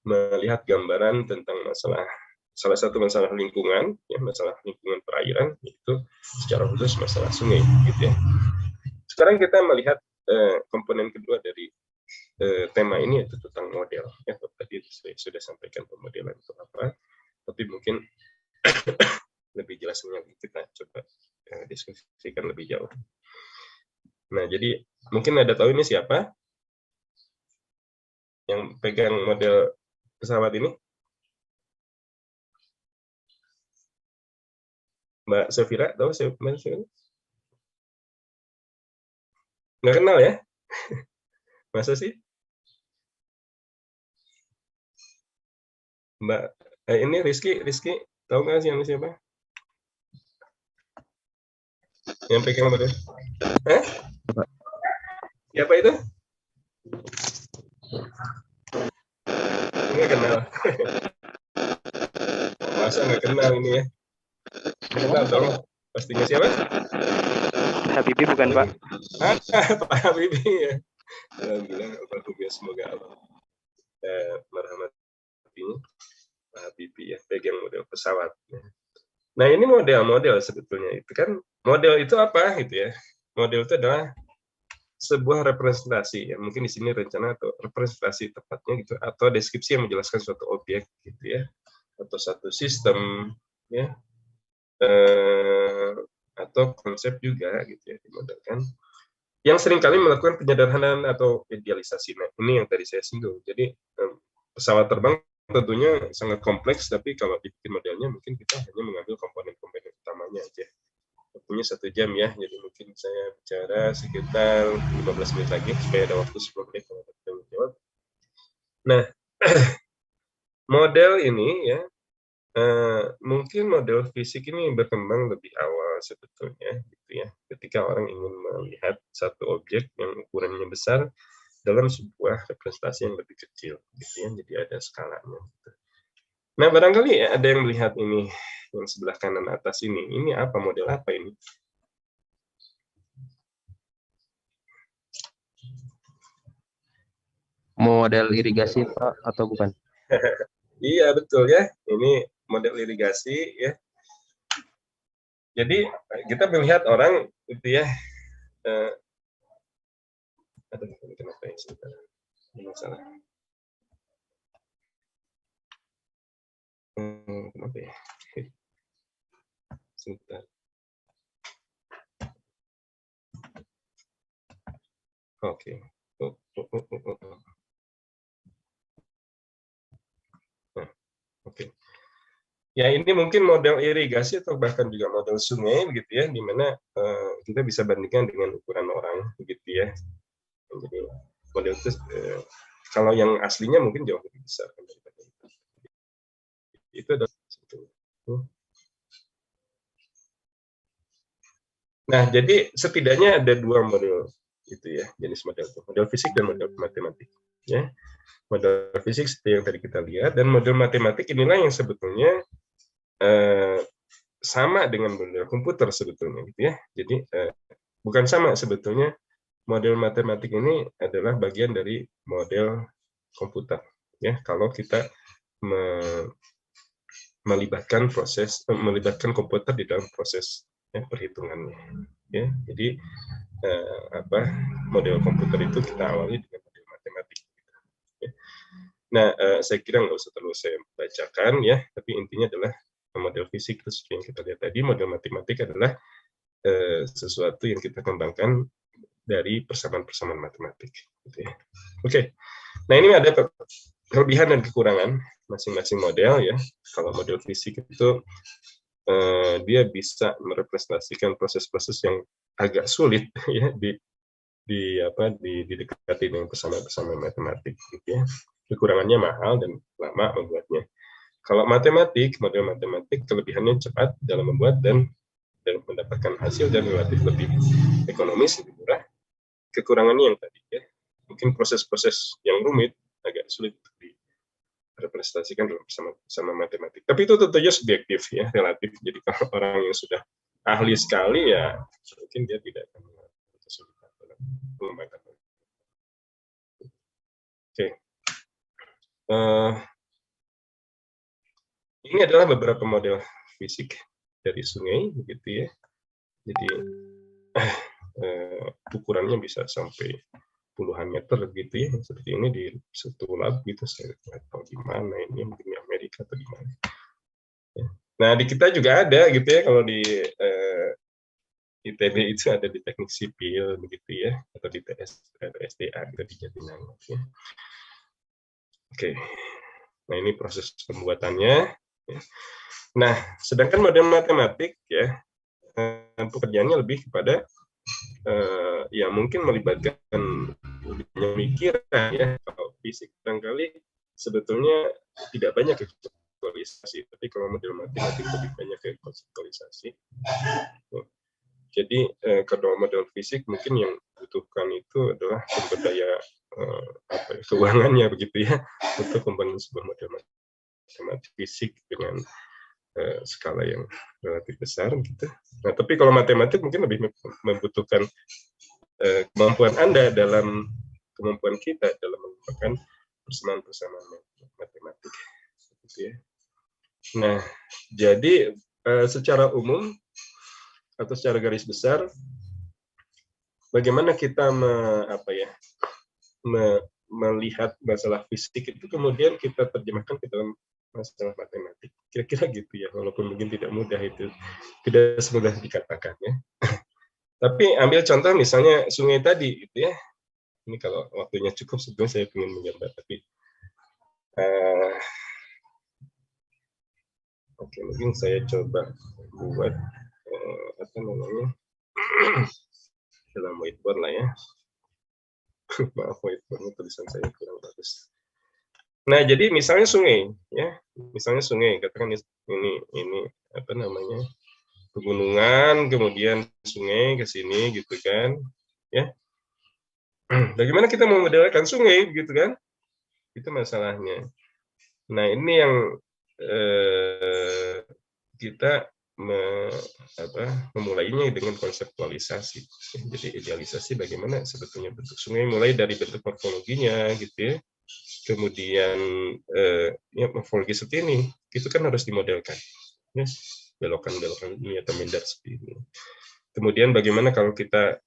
melihat gambaran tentang salah satu masalah lingkungan ya, masalah lingkungan perairan, yaitu secara khusus masalah sungai gitu ya. Sekarang kita melihat komponen kedua dari tema ini, yaitu tentang model ya. Tadi saya sudah sampaikan pemodelan itu apa, tapi mungkin lebih jelasnya kita coba diskusikan lebih jauh. Nah, jadi mungkin ada tahu ini siapa yang pegang model pesawat ini? Mbak Safira, tahu Mbak Safira? Nggak kenal ya? Masa sih? Mbak, ini Rizky, tahu nggak sih siapa? Yang pegang model? Siapa itu? Nggak kenal. Masa nggak kenal ini ya? Kenal dong. Pastinya siapa? Habibie bukan, Pak? Pak Habibie ya. Alhamdulillah, semoga Allah merahmatinya. Pak Habibie ya, pegang model pesawat. Nah, ini model sebetulnya itu kan, model itu apa gitu ya? Model itu adalah sebuah representasi ya, mungkin di sini rencana atau representasi tepatnya gitu, atau deskripsi yang menjelaskan suatu objek gitu ya, atau satu sistem ya, atau konsep juga gitu ya, dimodelkan, yang seringkali melakukan penyederhanaan atau idealisasi. Nah, ini yang tadi saya singgung. Jadi pesawat terbang tentunya sangat kompleks, tapi kalau dibikin modelnya mungkin kita hanya mengambil komponen-komponen utamanya aja. Waktunya 1 jam ya, jadi mungkin saya bicara sekitar 15 menit lagi supaya ada waktu 10 menit kalau kita menjawab. Nah, model ini ya, mungkin model fisik ini berkembang lebih awal sebetulnya, gitu ya. Ketika orang ingin melihat satu objek yang ukurannya besar dalam sebuah representasi yang lebih kecil, gitu ya. Jadi ada skalanya. Gitu. Nah, barangkali ya, ada yang melihat ini yang sebelah kanan atas ini. Ini apa, model apa ini? Model irigasi Pak atau bukan? Iya, betul ya. Ini model irigasi ya. Jadi kita melihat orang itu ya. Aduh, ini kenapa ya? Sebentar. Ini masalah. Kenapa ya? Sebentar. Oke. Nah, oke. Ya, ini mungkin model irigasi atau bahkan juga model sungai begitu ya, di mana kita bisa bandingkan dengan ukuran orang begitu ya. Jadi model itu kalau yang aslinya mungkin jauh lebih besar daripada itu. Itu adalah Nah, jadi setidaknya ada dua model itu ya, jenis model itu, model fisik dan model matematik. Ya, model fisik seperti yang tadi kita lihat, dan model matematik inilah yang sebetulnya sama dengan model komputer sebetulnya, gitu ya. Jadi bukan sama sebetulnya, model matematik ini adalah bagian dari model komputer. Ya, kalau kita melibatkan komputer di dalam proses perhitungannya. Ya, jadi model komputer itu kita awali dengan model matematik. Ya. Nah, saya kira nggak usah terlalu saya bacakan ya, tapi intinya adalah model fisik itu seperti yang kita lihat tadi. Model matematik adalah sesuatu yang kita kembangkan dari persamaan-persamaan matematik. Gitu ya. Oke, nah ini ada kelebihan dan kekurangan masing-masing model ya. Kalau model fisik itu dia bisa merepresentasikan proses-proses yang agak sulit ya didekati dengan persamaan-persamaan matematik gitu ya. Kekurangannya mahal dan lama membuatnya. Kalau matematik, model matematik kelebihannya cepat dalam membuat dan mendapatkan hasil dan relatif lebih ekonomis, lebih murah. Kekurangannya yang tadi ya, mungkin proses-proses yang rumit agak sulit untuk direpresentasikan dalam bersama matematik. Tapi itu tentunya subjektif ya, relatif. Jadi kalau orang yang sudah ahli sekali ya mungkin dia tidak akan kesulitan dalam mengembangkan. Oke. Ini adalah beberapa model fisik dari sungai, begitu ya. Jadi ukurannya bisa sampai puluhan meter gitu ya, seperti ini di satu lab gitu. Saya nggak tahu di mana ini, mungkin di Amerika atau di mana. Ya. Nah, di kita juga ada gitu ya, kalau di ITB itu ada di teknik sipil begitu ya, atau di SDA gitu di Jatinangor. Ya. Oke. Nah, ini proses pembuatannya. Nah, sedangkan model matematik ya, pekerjaannya lebih kepada ya mungkin melibatkan pemikiran ya. Kalau fisik barangkali sebetulnya tidak banyak konseptualisasi, tapi kalau model matematik lebih banyak konseptualisasi. Jadi kalau model fisik mungkin yang dibutuhkan itu adalah sumber daya keuangannya begitu ya, untuk membangun sebuah model matematik fisik dengan skala yang relatif besar gitu. Nah, tapi kalau matematik mungkin lebih membutuhkan kemampuan Anda dalam kemampuan kita dalam mengembangkan persamaan-persamaan matematik gitu ya. Nah, jadi secara umum atau secara garis besar bagaimana kita melihat masalah fisik itu kemudian kita terjemahkan ke dalam masalah matematik. Kira-kira gitu ya, walaupun mungkin tidak mudah itu. Tidak semudah dikatakan ya. Tapi ambil contoh misalnya sungai tadi gitu ya. Ini kalau waktunya cukup sebetulnya saya ingin menggambar, tapi oke, mungkin saya coba buat dalam whiteboard lah ya. Maaf, whiteboardnya tulisan saya kurang bagus. Nah, jadi misalnya sungai, ya, misalnya sungai, katakan ini pegunungan, kemudian sungai ke sini gitu kan, ya. Bagaimana kita memodelkan sungai gitu kan? Itu masalahnya. Nah, ini yang kita memulainya dengan konseptualisasi. Jadi idealisasi bagaimana sebetulnya bentuk sungai, mulai dari bentuk morfologinya gitu ya. Kemudian ya, morfologi seperti ini, itu kan harus dimodelkan. Ya, belokan-belokan ini atau minder seperti ini. Kemudian bagaimana kalau kita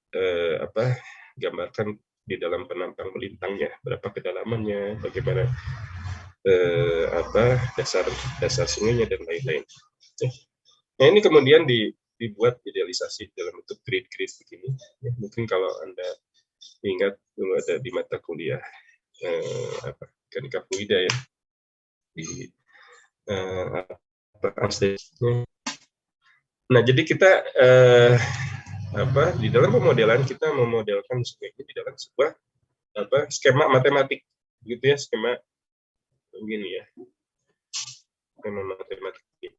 gambarkan di dalam penampang melintangnya, berapa kedalamannya, bagaimana dasar sungainya dan lain-lain. Nah, ini kemudian dibuat idealisasi dalam bentuk grid-grid begini. Ya, mungkin kalau Anda ingat dulu ada di mata kuliah mekanika fluida ya di Nah, jadi kita di dalam pemodelan kita memodelkan sungai ini di dalam sebuah skema matematik gitu ya, skema begini ya, skema matematik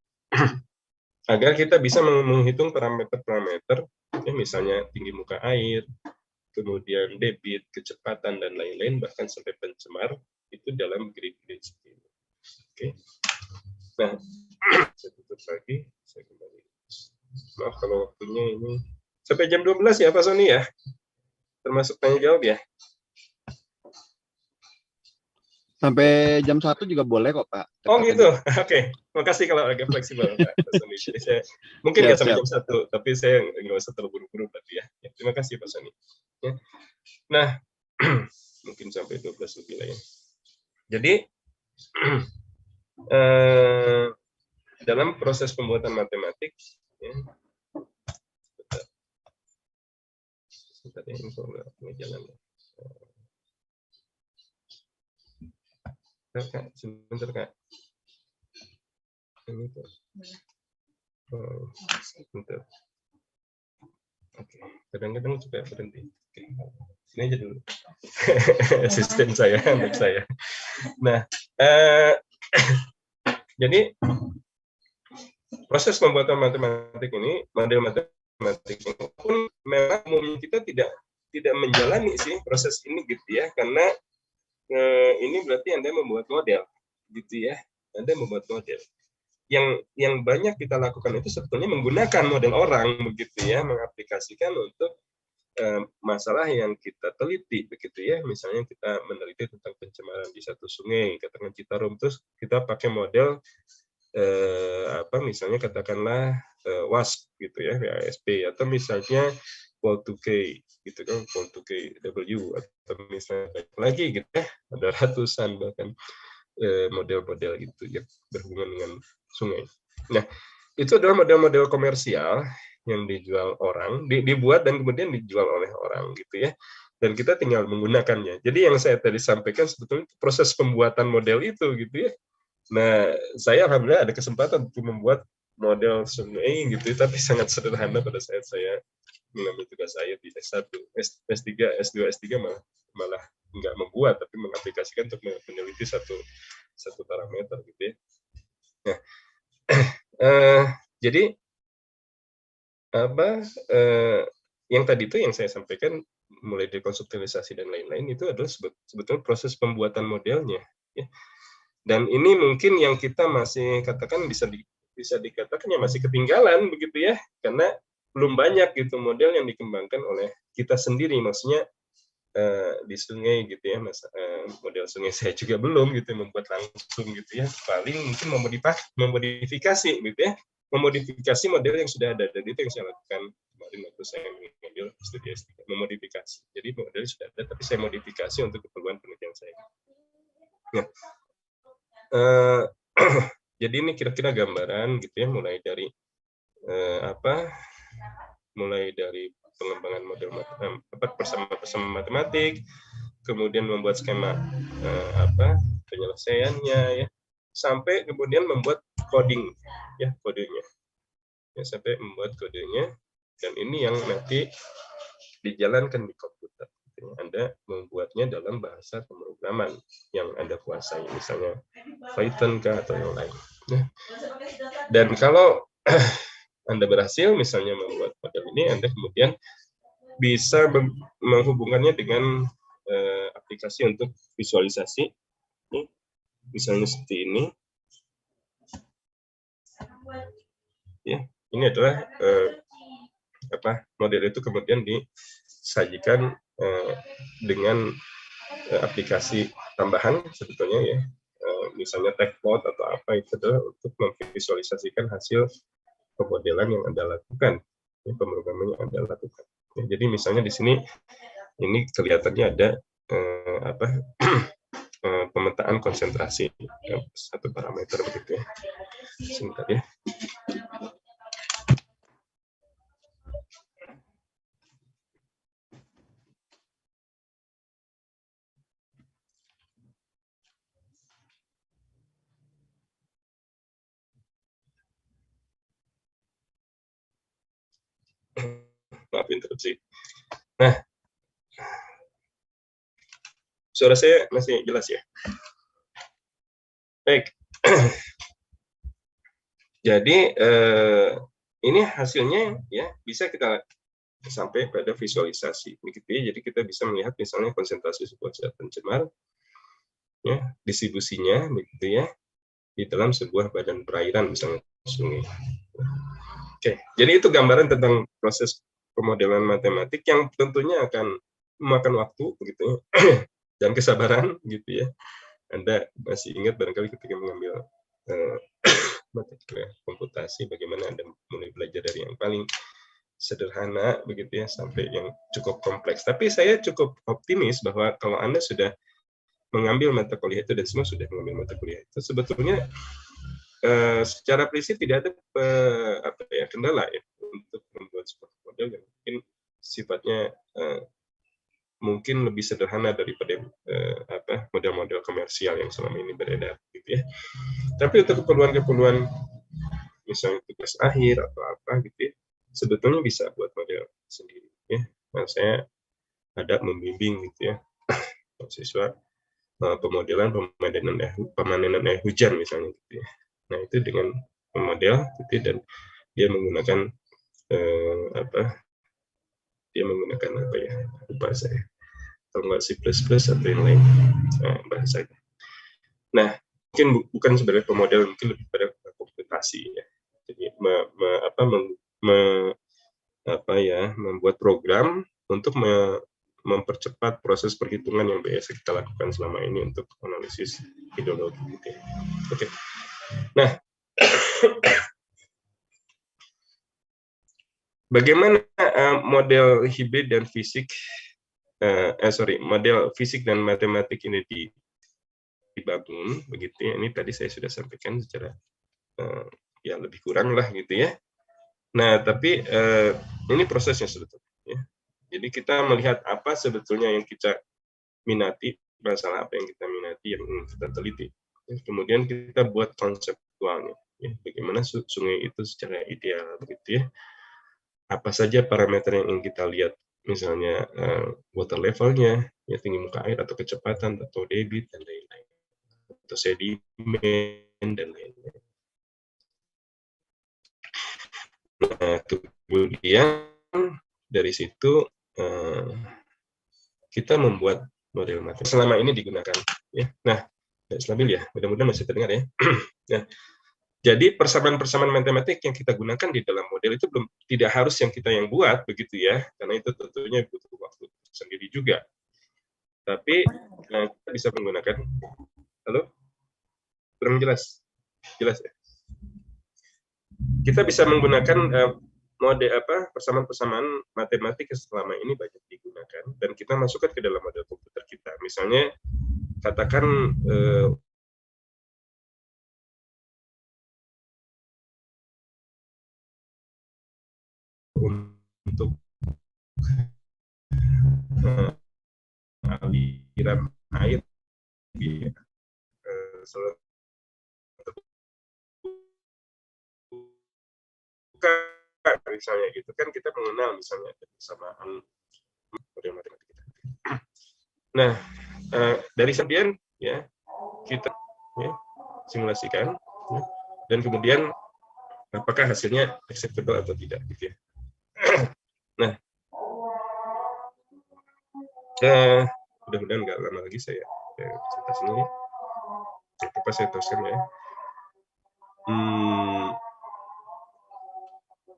agar kita bisa menghitung parameter-parameter ya, misalnya tinggi muka air, kemudian debit, kecepatan dan lain-lain, bahkan sampai pencemar itu dalam grid-grid seperti ini. Oke. Nah, saya tutup lagi, saya kembali. Maaf kalau waktunya ini sampai jam 12 ya Pak Sony ya, termasuk tanya jawab ya. Sampai jam 1 juga boleh kok Pak. Oh gitu, oke. Makasih kalau agak fleksibel Pak Sony. Jadi saya mungkin nggak sampai jam 1, tapi saya nggak usah terburu-buru berarti ya. Terima kasih Pak Sony. Ya. Nah, mungkin sampai 12 lebih lah ya. Jadi dalam proses pembuatan matematik, ya, sebentar ya, ini jalan. Kak, sebentar Kak. Ini tuh. Oh, sebentar. Oke, kadang-kadang juga berhenti. Oke. Sini aja dulu. Asisten saya, untuk saya. Nah, jadi proses pembuatan matematik ini, model matematik ini pun memang umumnya kita tidak menjalani sih proses ini gitu ya, karena ini berarti Anda membuat model gitu ya, Anda membuat model. Yang banyak kita lakukan itu sebetulnya menggunakan model orang begitu ya, mengaplikasikan untuk masalah yang kita teliti begitu ya. Misalnya kita meneliti tentang pencemaran di satu sungai, katakan Citarum, terus kita pakai model misalnya katakanlah WASP gitu ya, WASP, atau misalnya Pol2K gitu kan, Pol2KW, atau misalnya lagi gitu ya, ada ratusan bahkan model-model itu yang berhubungan dengan sungai. Nah, itu adalah model-model komersial yang dijual orang, dibuat dan kemudian dijual oleh orang gitu ya. Dan kita tinggal menggunakannya. Jadi yang saya tadi sampaikan sebetulnya proses pembuatan model itu gitu ya. Nah, saya alhamdulillah ada kesempatan untuk membuat model sungai gitu, tapi sangat sederhana pada saat saya mengambil tugas saya di S1, S3, S2, S3 malah nggak membuat, tapi mengaplikasikan untuk meneliti satu parameter gitu ya. Nah, jadi yang tadi itu yang saya sampaikan mulai dari konseptualisasi dan lain-lain itu adalah sebetulnya proses pembuatan modelnya ya. Dan ini mungkin yang kita masih katakan bisa dikatakan ya masih ketinggalan begitu ya, karena belum banyak gitu model yang dikembangkan oleh kita sendiri, maksudnya di sungai gitu ya, model sungai saya juga belum gitu membuat langsung gitu ya, paling mungkin memodifikasi gitu ya, memodifikasi model yang sudah ada. Dan itu yang saya lakukan kemarin waktu saya mengambil studi S3, memodifikasi. Jadi modelnya sudah ada, tapi saya modifikasi untuk keperluan penelitian saya. Nah, jadi ini kira-kira gambaran gitu ya, mulai dari mulai dari pengembangan model bersama matematik, kemudian membuat skema penyelesaiannya ya, sampai kemudian membuat coding ya, kodenya ya, sampai membuat kodenya, dan ini yang nanti dijalankan di komputer. Anda membuatnya dalam bahasa pemrograman yang Anda kuasai, misalnya Python kah atau yang lain. Dan kalau Anda berhasil misalnya membuat model ini, Anda kemudian bisa menghubungkannya dengan aplikasi untuk visualisasi. Misalnya seperti ini. Ya, ini adalah model itu kemudian disajikan dengan aplikasi tambahan sebetulnya ya, misalnya Techplot atau apa, itu adalah untuk memvisualisasikan hasil pemodelan yang Anda lakukan, ya, pemrograman yang Anda lakukan. Ya, jadi misalnya di sini ini kelihatannya ada pemetaan konsentrasi ya, satu parameter begitu ya. Sebentar ya. Maaf interupsi. Nah, suara saya masih jelas ya? Baik. Jadi ini hasilnya ya bisa kita sampai pada visualisasi begitu ya. Jadi kita bisa melihat misalnya konsentrasi sebuah zat pencemar ya, distribusinya begitu ya di dalam sebuah badan perairan misalnya sungai. Oke, jadi itu gambaran tentang proses pemodelan matematik yang tentunya akan memakan waktu begitu dan kesabaran gitu ya. Anda masih ingat barangkali ketika mengambil matematika komputasi bagaimana Anda mulai belajar dari yang paling sederhana begitu ya sampai yang cukup kompleks. Tapi saya cukup optimis bahwa kalau Anda sudah mengambil mata kuliah itu dan semua sudah mengambil mata kuliah itu, sebetulnya secara prinsip tidak ada kendala ya untuk membuat sebuah model yang mungkin sifatnya mungkin lebih sederhana daripada model-model komersial yang selama ini beredar gitu ya. Tapi untuk keperluan-keperluan misalnya tugas akhir atau apa gitu ya, sebetulnya bisa buat model sendiri ya. Nah, saya ada membimbing gitu ya siswa pemodelan pemanenan air hujan misalnya gitu ya. Nah, itu dengan model gitu dan dia menggunakan lupa saya, atau enggak C++ atau yang lain bahasanya. Nah, mungkin bukan sebagai pemodel, mungkin lebih pada komputasi ya. Jadi membuat program untuk mempercepat proses perhitungan yang biasa kita lakukan selama ini untuk analisis hidrologi gitu ya. Oke. Nah, bagaimana model hibrid dan fisik model fisik dan matematik ini dibangun begitu ya. Ini tadi saya sudah sampaikan secara ya lebih kurang lah gitu ya. Nah, tapi ini prosesnya sebetulnya ya. Jadi kita melihat apa sebetulnya yang kita minati, masalah apa yang kita minati, yang ingin kita teliti. Kemudian kita buat konseptualnya ya, bagaimana sungai itu secara ideal begitu ya. Apa saja parameter yang ingin kita lihat, misalnya water levelnya, ya tinggi muka air atau kecepatan atau debit dan lain-lain, atau sedimen dan lain-lain. Nah, kemudian dari situ kita membuat model matematik. Selama ini digunakan, ya. Nah, stabil ya. Mudah-mudahan masih terdengar ya. Nah, jadi persamaan-persamaan matematik yang kita gunakan di dalam model itu tidak harus yang kita yang buat begitu ya, karena itu tentunya butuh waktu sendiri juga. Tapi kita bisa menggunakan, halo, kurang jelas ya. Kita bisa menggunakan model persamaan-persamaan matematik yang selama ini banyak digunakan dan kita masukkan ke dalam model komputer kita. Misalnya katakan untuk aliran air ya, misalnya gitu kan kita mengenal misalnya persamaan model matematik kita. Nah, dari sekian ya kita ya, simulasikan ya, dan kemudian apakah hasilnya acceptable atau tidak gitu ya. Nah, mudah-mudahan nggak lama lagi saya presentasinya ya. Apa saya teruskan ya.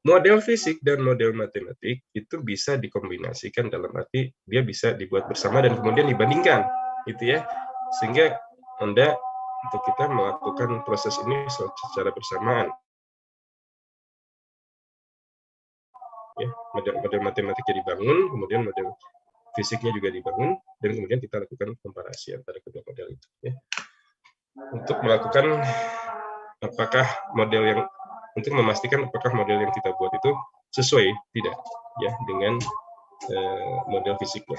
Model fisik dan model matematik itu bisa dikombinasikan, dalam arti dia bisa dibuat bersama dan kemudian dibandingkan, gitu ya, sehingga Anda untuk kita melakukan proses ini secara bersamaan. Ya, model matematiknya dibangun, kemudian model fisiknya juga dibangun, dan kemudian kita lakukan komparasi antara kedua model itu. Ya. Untuk melakukan apakah model yang untuk memastikan apakah model yang kita buat itu sesuai tidak ya dengan model fisiknya.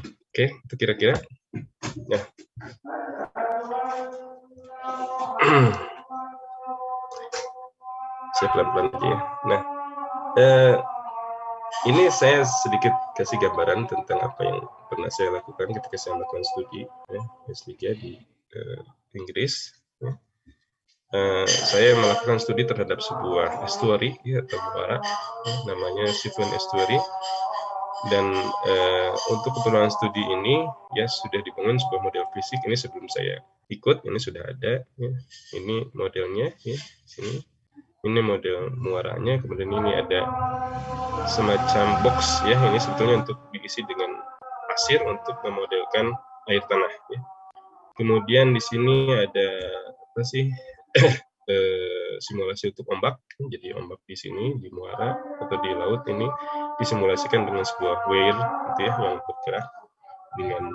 Oke, itu kira-kira. Nah, saya pelan-pelan aja ya. Nah, ini saya sedikit kasih gambaran tentang apa yang pernah saya lakukan ketika saya melakukan studi ya, S3 di Inggris. Ya. Saya melakukan studi terhadap sebuah estuary ya, atau muara ya, namanya Sifuan Estuary, dan untuk keperluan studi ini ya sudah dibangun sebuah model fisik. Ini sebelum saya ikut, ini sudah ada ya. Ini modelnya ya, ini model muaranya, kemudian ini ada semacam box ya, ini sebetulnya untuk diisi dengan pasir untuk memodelkan air tanah ya. Kemudian di sini ada apa sih? Simulasi untuk ombak, jadi ombak di sini di muara atau di laut ini disimulasikan dengan sebuah weir gitu ya, yang bergerak dengan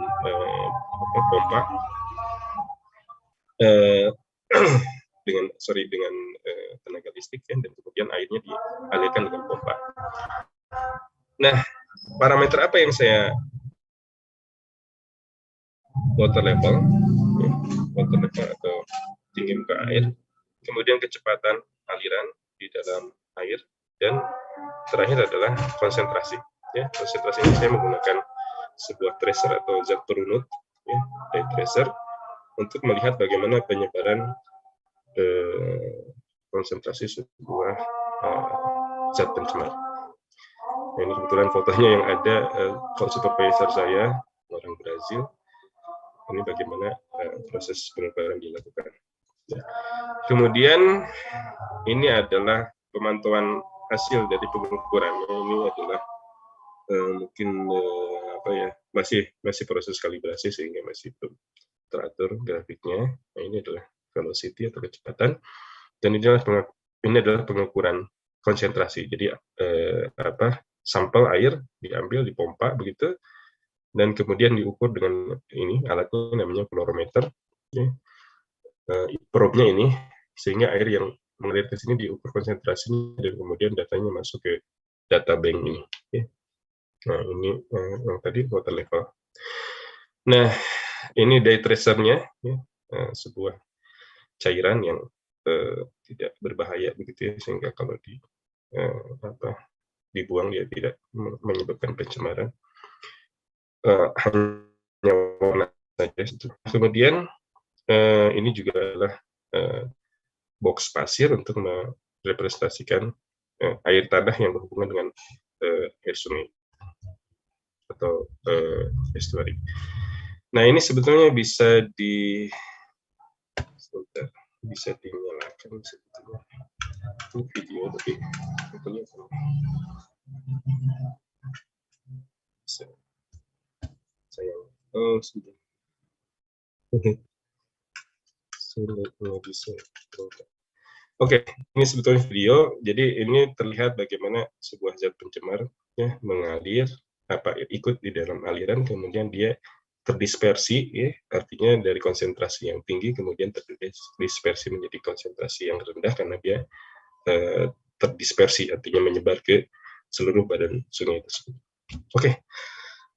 pompa dengan tenaga listrik ya, dan kemudian airnya dialirkan dengan pompa. Nah, parameter apa yang saya water level atau tinggi muka air, kemudian kecepatan aliran di dalam air, dan terakhir adalah konsentrasi. Ya, konsentrasi ini saya menggunakan sebuah tracer atau zat perunut, ya, dye tracer, untuk melihat bagaimana penyebaran konsentrasi sebuah zat pencemar. Nah, ini kebetulan fotonya yang ada supervisor saya, orang Brazil. Ini bagaimana proses penyebaran dilakukan. Kemudian ini adalah pemantauan hasil dari pengukuran. Ini adalah mungkin masih proses kalibrasi sehingga masih belum teratur grafiknya. Nah, ini adalah velocity atau kecepatan, dan ini adalah pengukuran konsentrasi. Jadi sampel air diambil, dipompa begitu, dan kemudian diukur dengan ini alatnya namanya fluorometer. Ya. Probe-nya ini, sehingga air yang mengalir ke sini diukur konsentrasinya dan kemudian datanya masuk ke data bank ini. Ya. Nah, ini yang tadi water level. Nah, ini dye tracer-nya, ya, sebuah cairan yang tidak berbahaya begitu ya, sehingga kalau dibuang dia tidak menyebabkan pencemaran. Hanya warna saja. Kemudian ini juga adalah box pasir untuk merepresentasikan air tanah yang berhubungan dengan air sungai atau estuary. Nah, ini sebetulnya bisa dinyalakan sebetulnya. Itu video tapi sebetulnya saya sudah. Oke, ini sebetulnya video. Jadi ini terlihat bagaimana sebuah zat pencemar ya mengalir ikut di dalam aliran, kemudian dia terdispersi, ya, artinya dari konsentrasi yang tinggi kemudian terdispersi menjadi konsentrasi yang rendah karena dia terdispersi, artinya menyebar ke seluruh badan sungai tersebut. Oke,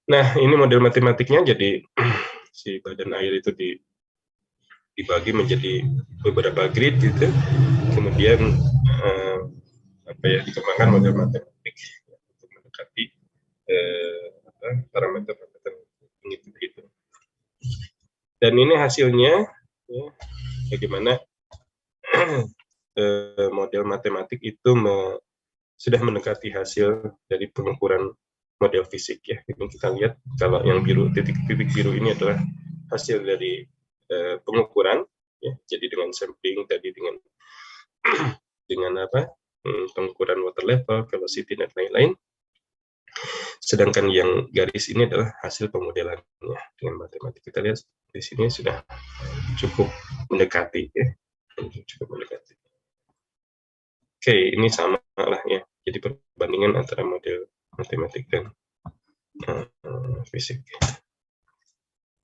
nah ini model matematiknya. Jadi si badan air itu dibagi menjadi beberapa grid gitu, kemudian dikembangkan model matematik untuk mendekati parameter itu. Dan ini hasilnya ya, bagaimana model matematik itu sudah mendekati hasil dari pengukuran model fisik ya. Ini kita lihat kalau yang biru, titik-titik biru ini adalah hasil dari pengukuran ya. Jadi dengan sampling tadi dengan pengukuran water level, velocity dan lain-lain. Sedangkan yang garis ini adalah hasil pemodelannya dengan matematik. Kita lihat di sini sudah cukup mendekati ya. Cukup mendekati. Oke, ini sama lah ya. Jadi perbandingan antara model matematik dan fisik.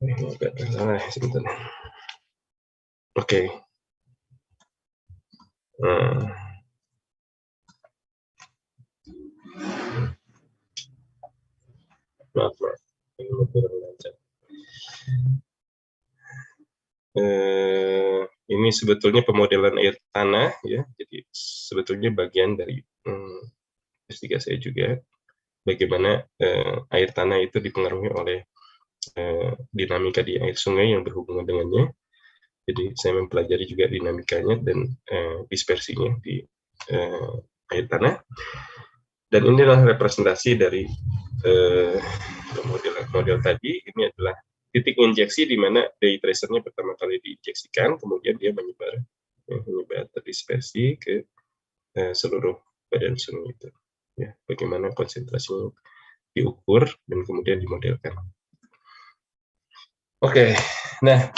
Ini agak salah sebentar. Oke. Maaf. Ini kurang lancar. Ini sebetulnya pemodelan air tanah ya. Jadi sebetulnya bagian dari S3 saya juga. Bagaimana air tanah itu dipengaruhi oleh dinamika di air sungai yang berhubungan dengannya. Jadi saya mempelajari juga dinamikanya dan dispersinya di air tanah. Dan inilah representasi dari model tadi. Ini adalah titik injeksi di mana day tracernya pertama kali diinjeksikan, kemudian dia menyebar terdispersi ke seluruh badan sungai itu. Ya, bagaimana konsentrasinya diukur dan kemudian dimodelkan. Oke, nah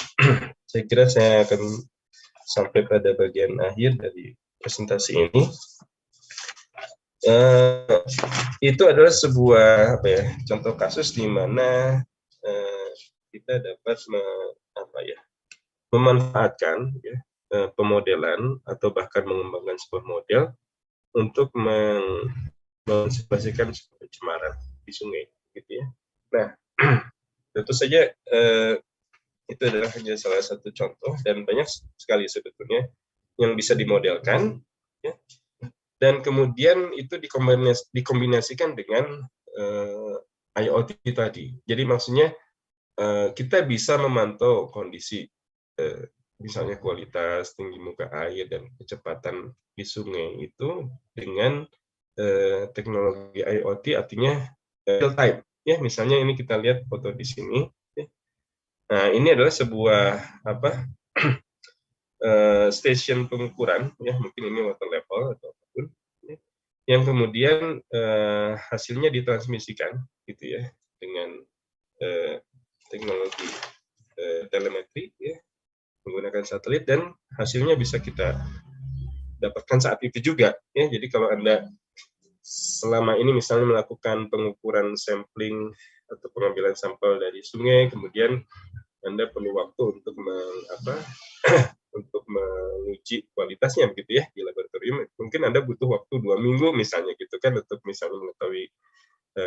saya kira saya akan sampai pada bagian akhir dari presentasi ini. Itu adalah sebuah contoh kasus di mana kita dapat memanfaatkan pemodelan atau bahkan mengembangkan sebuah model untuk mensimulasikan pencemaran di sungai, gitu ya. Nah, tentu saja itu adalah hanya salah satu contoh dan banyak sekali sebetulnya yang bisa dimodelkan, ya. Dan kemudian itu dikombinasikan dengan IoT tadi. Jadi maksudnya kita bisa memantau kondisi misalnya kualitas tinggi muka air dan kecepatan di sungai itu dengan teknologi IoT, artinya real time. Ya, misalnya ini kita lihat foto di sini. Ya. Nah, ini adalah sebuah stasiun pengukuran, ya mungkin ini water level atau apapun, ya, yang kemudian hasilnya ditransmisikan, gitu ya, dengan teknologi telemetri, ya, menggunakan satelit dan hasilnya bisa kita dapatkan saat itu juga, ya. Jadi kalau Anda selama ini misalnya melakukan pengukuran sampling atau pengambilan sampel dari sungai, kemudian Anda perlu waktu untuk untuk menguji kualitasnya begitu ya di laboratorium. Mungkin Anda butuh waktu 2 minggu misalnya gitu kan untuk misalnya mengetahui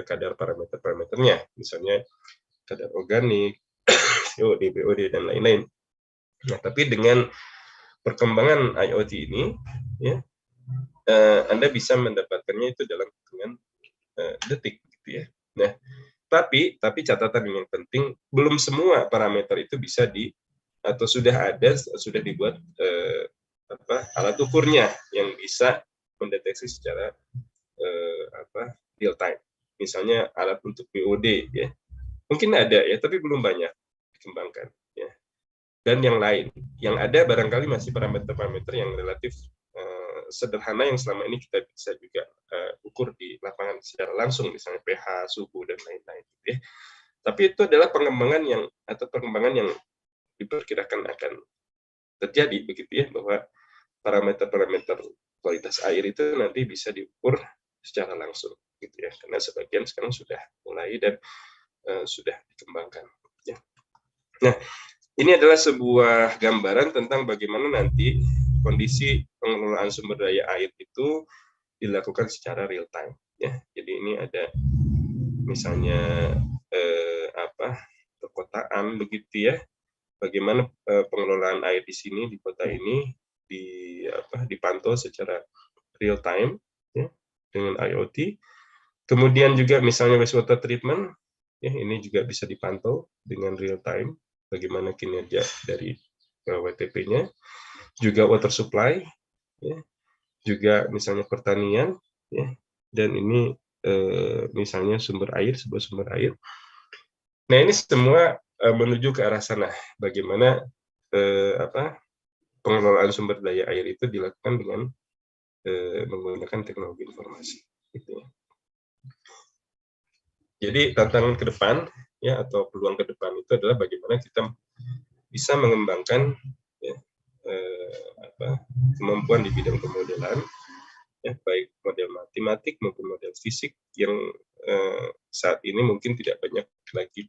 kadar parameter-parameternya, misalnya kadar organik, COD, BOD dan lain-lain. Nah, tapi dengan perkembangan IoT ini, ya, Anda bisa mendapatkannya itu dalam hitungan detik, gitu ya. Nah, tapi catatan yang penting, belum semua parameter itu bisa atau sudah dibuat alat ukurnya yang bisa mendeteksi secara real time. Misalnya alat untuk BOD, ya, mungkin ada ya, tapi belum banyak dikembangkan, ya. Dan yang lain, yang ada barangkali masih parameter-parameter yang relatif sederhana yang selama ini kita bisa juga ukur di lapangan secara langsung, misalnya pH, suhu dan lain-lain, ya. Tapi itu adalah pengembangan yang diperkirakan akan terjadi, begitu ya, bahwa parameter-parameter kualitas air itu nanti bisa diukur secara langsung, gitu ya, karena sebagian sekarang sudah mulai dan sudah dikembangkan, ya. Nah, ini adalah sebuah gambaran tentang bagaimana nanti kondisi pengelolaan sumber daya air itu dilakukan secara real time, ya. Jadi ini ada misalnya perkotaan, begitu ya. Bagaimana pengelolaan air di sini di kota ini dipantau secara real time, ya, dengan IoT. Kemudian juga misalnya wastewater treatment, ya, ini juga bisa dipantau dengan real time bagaimana kinerja dari WTP-nya. Juga water supply, ya. juga misalnya pertanian, ya, dan ini misalnya sumber air, sebuah sumber air. Nah, ini semua menuju ke arah sana. Bagaimana pengelolaan sumber daya air itu dilakukan dengan menggunakan teknologi informasi. Gitu ya. Jadi tantangan ke depan, ya, atau peluang ke depan itu adalah bagaimana kita bisa mengembangkan, ya, kemampuan di bidang pemodelan, ya, baik model matematik maupun model fisik yang saat ini mungkin tidak banyak lagi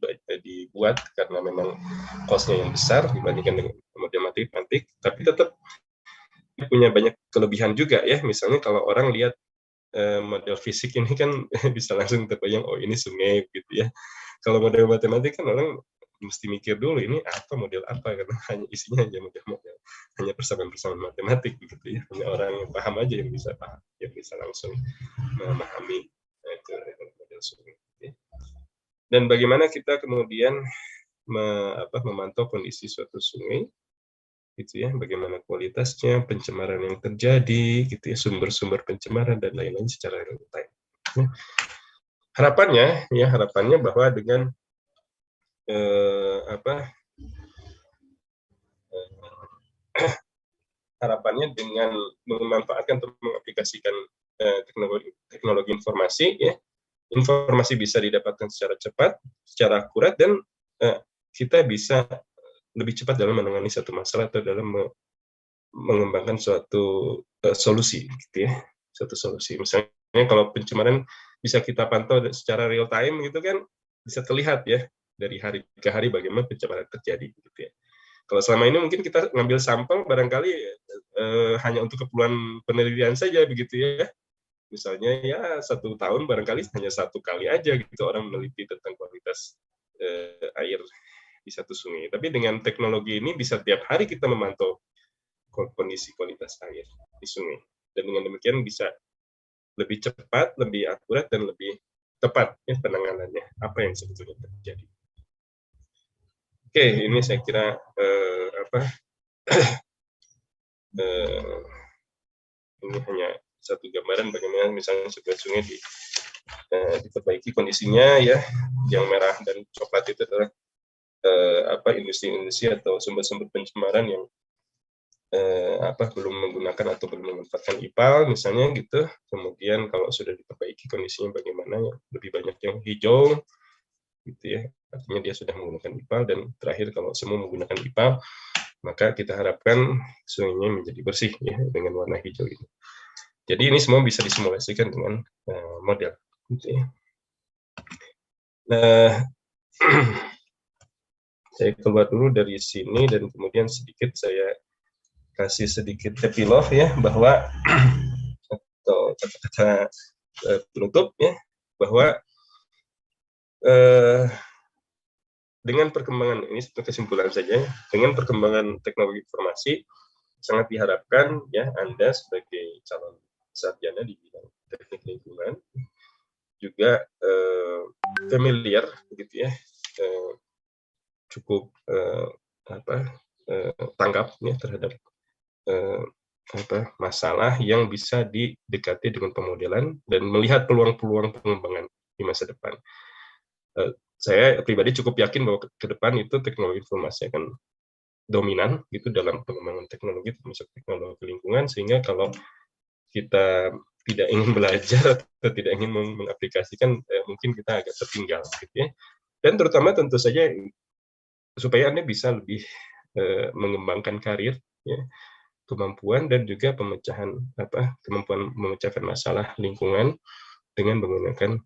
dibuat karena memang cost-nya yang besar dibandingkan dengan model matematik, tapi tetap punya banyak kelebihan juga, ya. Misalnya kalau orang lihat model fisik ini kan bisa langsung terbayang, oh ini sungai gitu ya. Kalau model matematik kan orang mesti mikir dulu ini apa, model apa, karena hanya isinya aja model-model, hanya persamaan-persamaan matematik gitu ya. Hanya orang yang paham aja yang bisa paham, yang bisa langsung memahami itu model sungai. Gitu ya. Dan bagaimana kita kemudian memantau kondisi suatu sungai, gitu ya, bagaimana kualitasnya, pencemaran yang terjadi, gitu ya, sumber-sumber pencemaran dan lain-lain secara real time. Harapannya bahwa dengan harapannya dengan memanfaatkan atau mengaplikasikan teknologi informasi, ya, informasi bisa didapatkan secara cepat, secara akurat, dan kita bisa lebih cepat dalam menangani satu masalah atau dalam mengembangkan suatu solusi, gitu ya, suatu solusi. Misalnya kalau pencemaran bisa kita pantau secara real time, gitu kan, bisa terlihat ya dari hari ke hari bagaimana pencemaran terjadi, gitu ya. Kalau selama ini mungkin kita ngambil sampel barangkali hanya untuk keperluan penelitian saja, begitu ya. Misalnya ya 1 tahun barangkali hanya 1 kali aja gitu orang meneliti tentang kualitas air di satu sungai. Tapi dengan teknologi ini bisa tiap hari kita memantau kondisi kualitas air di sungai. Dan dengan demikian bisa lebih cepat, lebih akurat, dan lebih tepat ya penanganannya, apa yang sebetulnya terjadi. Oke, ini saya kira ini hanya satu gambaran bagaimana misalnya sebuah sungai diperbaiki kondisinya, ya. Yang merah dan coklat itu adalah industri-industri atau sumber-sumber pencemaran yang belum menggunakan atau belum memanfaatkan IPAL misalnya gitu. Kemudian kalau sudah diperbaiki kondisinya bagaimana, ya, lebih banyak yang hijau gitu ya, artinya dia sudah menggunakan IPAL. Dan terakhir kalau semua menggunakan IPAL, maka kita harapkan sungainya menjadi bersih ya dengan warna hijau ini. Jadi ini semua bisa disimulasikan dengan model gitu ya. Nah, saya keluar dulu dari sini dan kemudian sedikit saya kasih sedikit epilog ya, bahwa atau kata-kata penutup ya, bahwa dengan perkembangan ini, kesimpulan saja, dengan perkembangan teknologi informasi sangat diharapkan ya Anda sebagai calon sarjana di bidang teknik lingkungan juga familiar begitu ya, cukup tanggap ya terhadap masalah yang bisa didekati dengan pemodelan dan melihat peluang-peluang pengembangan di masa depan. Saya pribadi cukup yakin bahwa ke depan itu teknologi informasi akan dominan gitu dalam pengembangan teknologi, termasuk teknologi lingkungan, sehingga kalau kita tidak ingin belajar atau tidak ingin mengaplikasikan, mungkin kita agak tertinggal gitu ya. Dan terutama tentu saja supaya Anda bisa lebih mengembangkan karir ya, kemampuan dan juga kemampuan memecahkan masalah lingkungan dengan menggunakan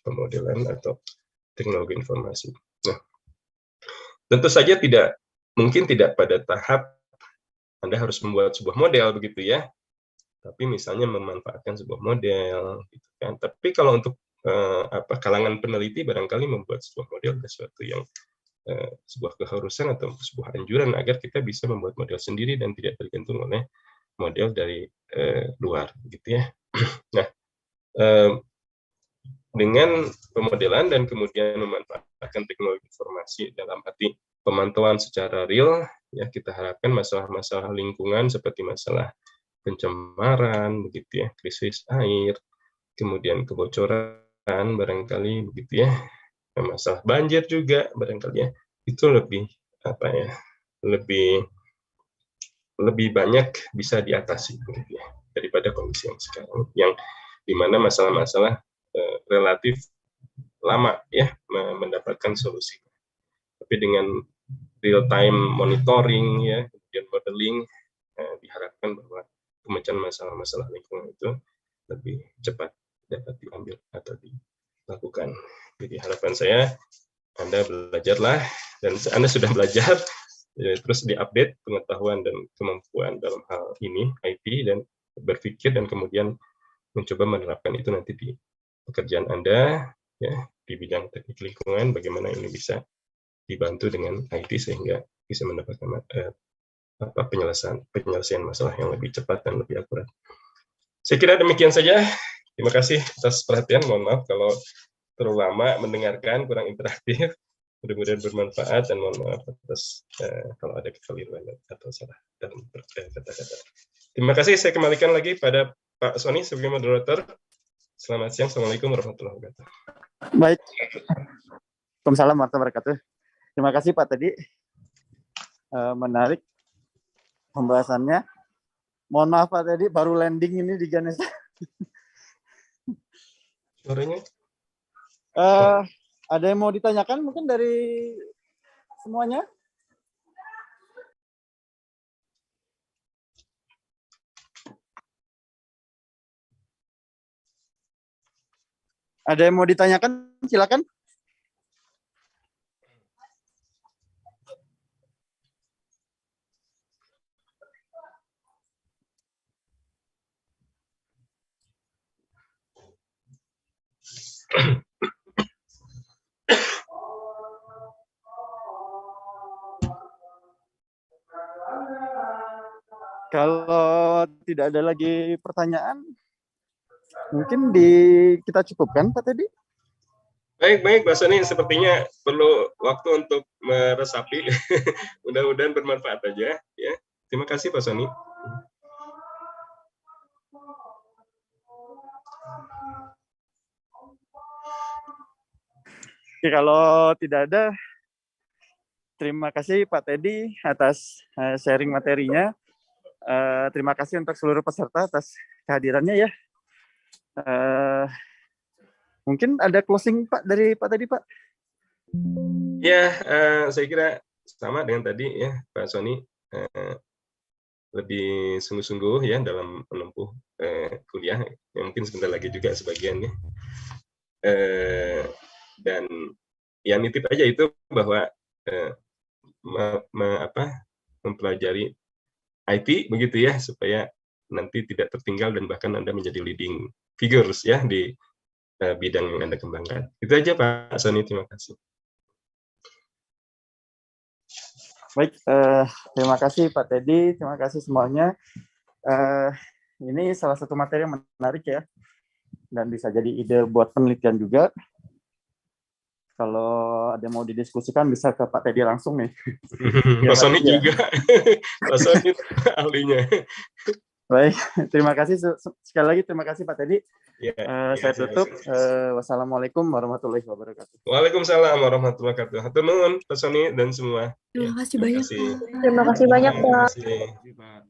pemodelan atau teknologi informasi. Nah, tentu saja mungkin tidak pada tahap Anda harus membuat sebuah model begitu ya, tapi misalnya memanfaatkan sebuah model gitu kan. Tapi kalau untuk kalangan peneliti barangkali membuat sebuah model adalah sesuatu yang sebuah keharusan atau sebuah anjuran agar kita bisa membuat model sendiri dan tidak tergantung oleh model dari luar gitu ya. Nah, dengan pemodelan dan kemudian memanfaatkan teknologi informasi dalam arti pemantauan secara real ya, kita harapkan masalah-masalah lingkungan seperti masalah pencemaran, begitu ya, krisis air, kemudian kebocoran barangkali begitu ya, masalah banjir juga barangkali ya, itu lebih apa ya, lebih banyak bisa diatasi begitu ya, daripada kondisi yang sekarang yang dimana masalah-masalah relatif lama ya mendapatkan solusi. Tapi dengan real time monitoring ya, kemudian modeling, diharapkan bahwa pemecahan masalah-masalah lingkungan itu lebih cepat dapat diambil atau dilakukan. Jadi harapan saya Anda belajarlah, dan Anda sudah belajar, ya, terus diupdate pengetahuan dan kemampuan dalam hal ini IT, dan berpikir dan kemudian mencoba menerapkan itu nanti di pekerjaan Anda ya di bidang teknik lingkungan, bagaimana ini bisa dibantu dengan IT sehingga bisa mendapatkan penyelesaian masalah yang lebih cepat dan lebih akurat. Saya kira demikian saja. Terima kasih atas perhatian. Mohon maaf kalau terlalu lama mendengarkan, kurang interaktif. Mudah-mudahan bermanfaat, dan mohon maaf atas kalau ada kekeliruan atau salah dalam kata-kata. Terima kasih. Saya kembalikan lagi pada Pak Sony sebagai moderator. Selamat siang. Assalamualaikum warahmatullahi wabarakatuh. Baik. Waalaikumsalam warahmatullahi wabarakatuh. Terima kasih Pak tadi. Menarik pembahasannya. Mohon maaf Pak tadi baru landing ini di Ganesha. Suaranya? Ada yang mau ditanyakan mungkin dari semuanya? Ada yang mau ditanyakan? Silakan. Kalau tidak ada lagi pertanyaan, mungkin kita cukupkan Pak Teddy. Baik, Pak Sony, sepertinya perlu waktu untuk meresapi. Mudah-mudahan bermanfaat aja. Ya, terima kasih Pak Sony. Oke, kalau tidak ada, terima kasih Pak Teddy atas sharing materinya. Terima kasih untuk seluruh peserta atas kehadirannya ya. Mungkin ada closing Pak dari Pak tadi Pak? Ya, saya kira sama dengan tadi ya Pak Sony, lebih sungguh-sungguh ya dalam menempuh kuliah. Ya, mungkin sebentar lagi juga sebagiannya. Dan ya nitip aja itu bahwa mempelajari IT begitu ya, supaya nanti tidak tertinggal dan bahkan Anda menjadi leading figures ya di bidang yang Anda kembangkan. Itu aja Pak Sony, terima kasih. Baik, terima kasih Pak Teddy, terima kasih semuanya. Ini salah satu materi yang menarik ya, dan bisa jadi ide buat penelitian juga. Kalau ada yang mau didiskusikan bisa ke Pak Teddy langsung nih. Pak Sony juga, Pak Sony ahlinya. Baik, terima kasih sekali lagi, terima kasih Pak Teddy. Ya, saya tutup. Wassalamualaikum warahmatullahi wabarakatuh. Waalaikumsalam warahmatullahi wabarakatuh. Hatur nuhun Pak Sony dan semua. Terima kasih banyak. Terima kasih banyak Pak. Terima kasih.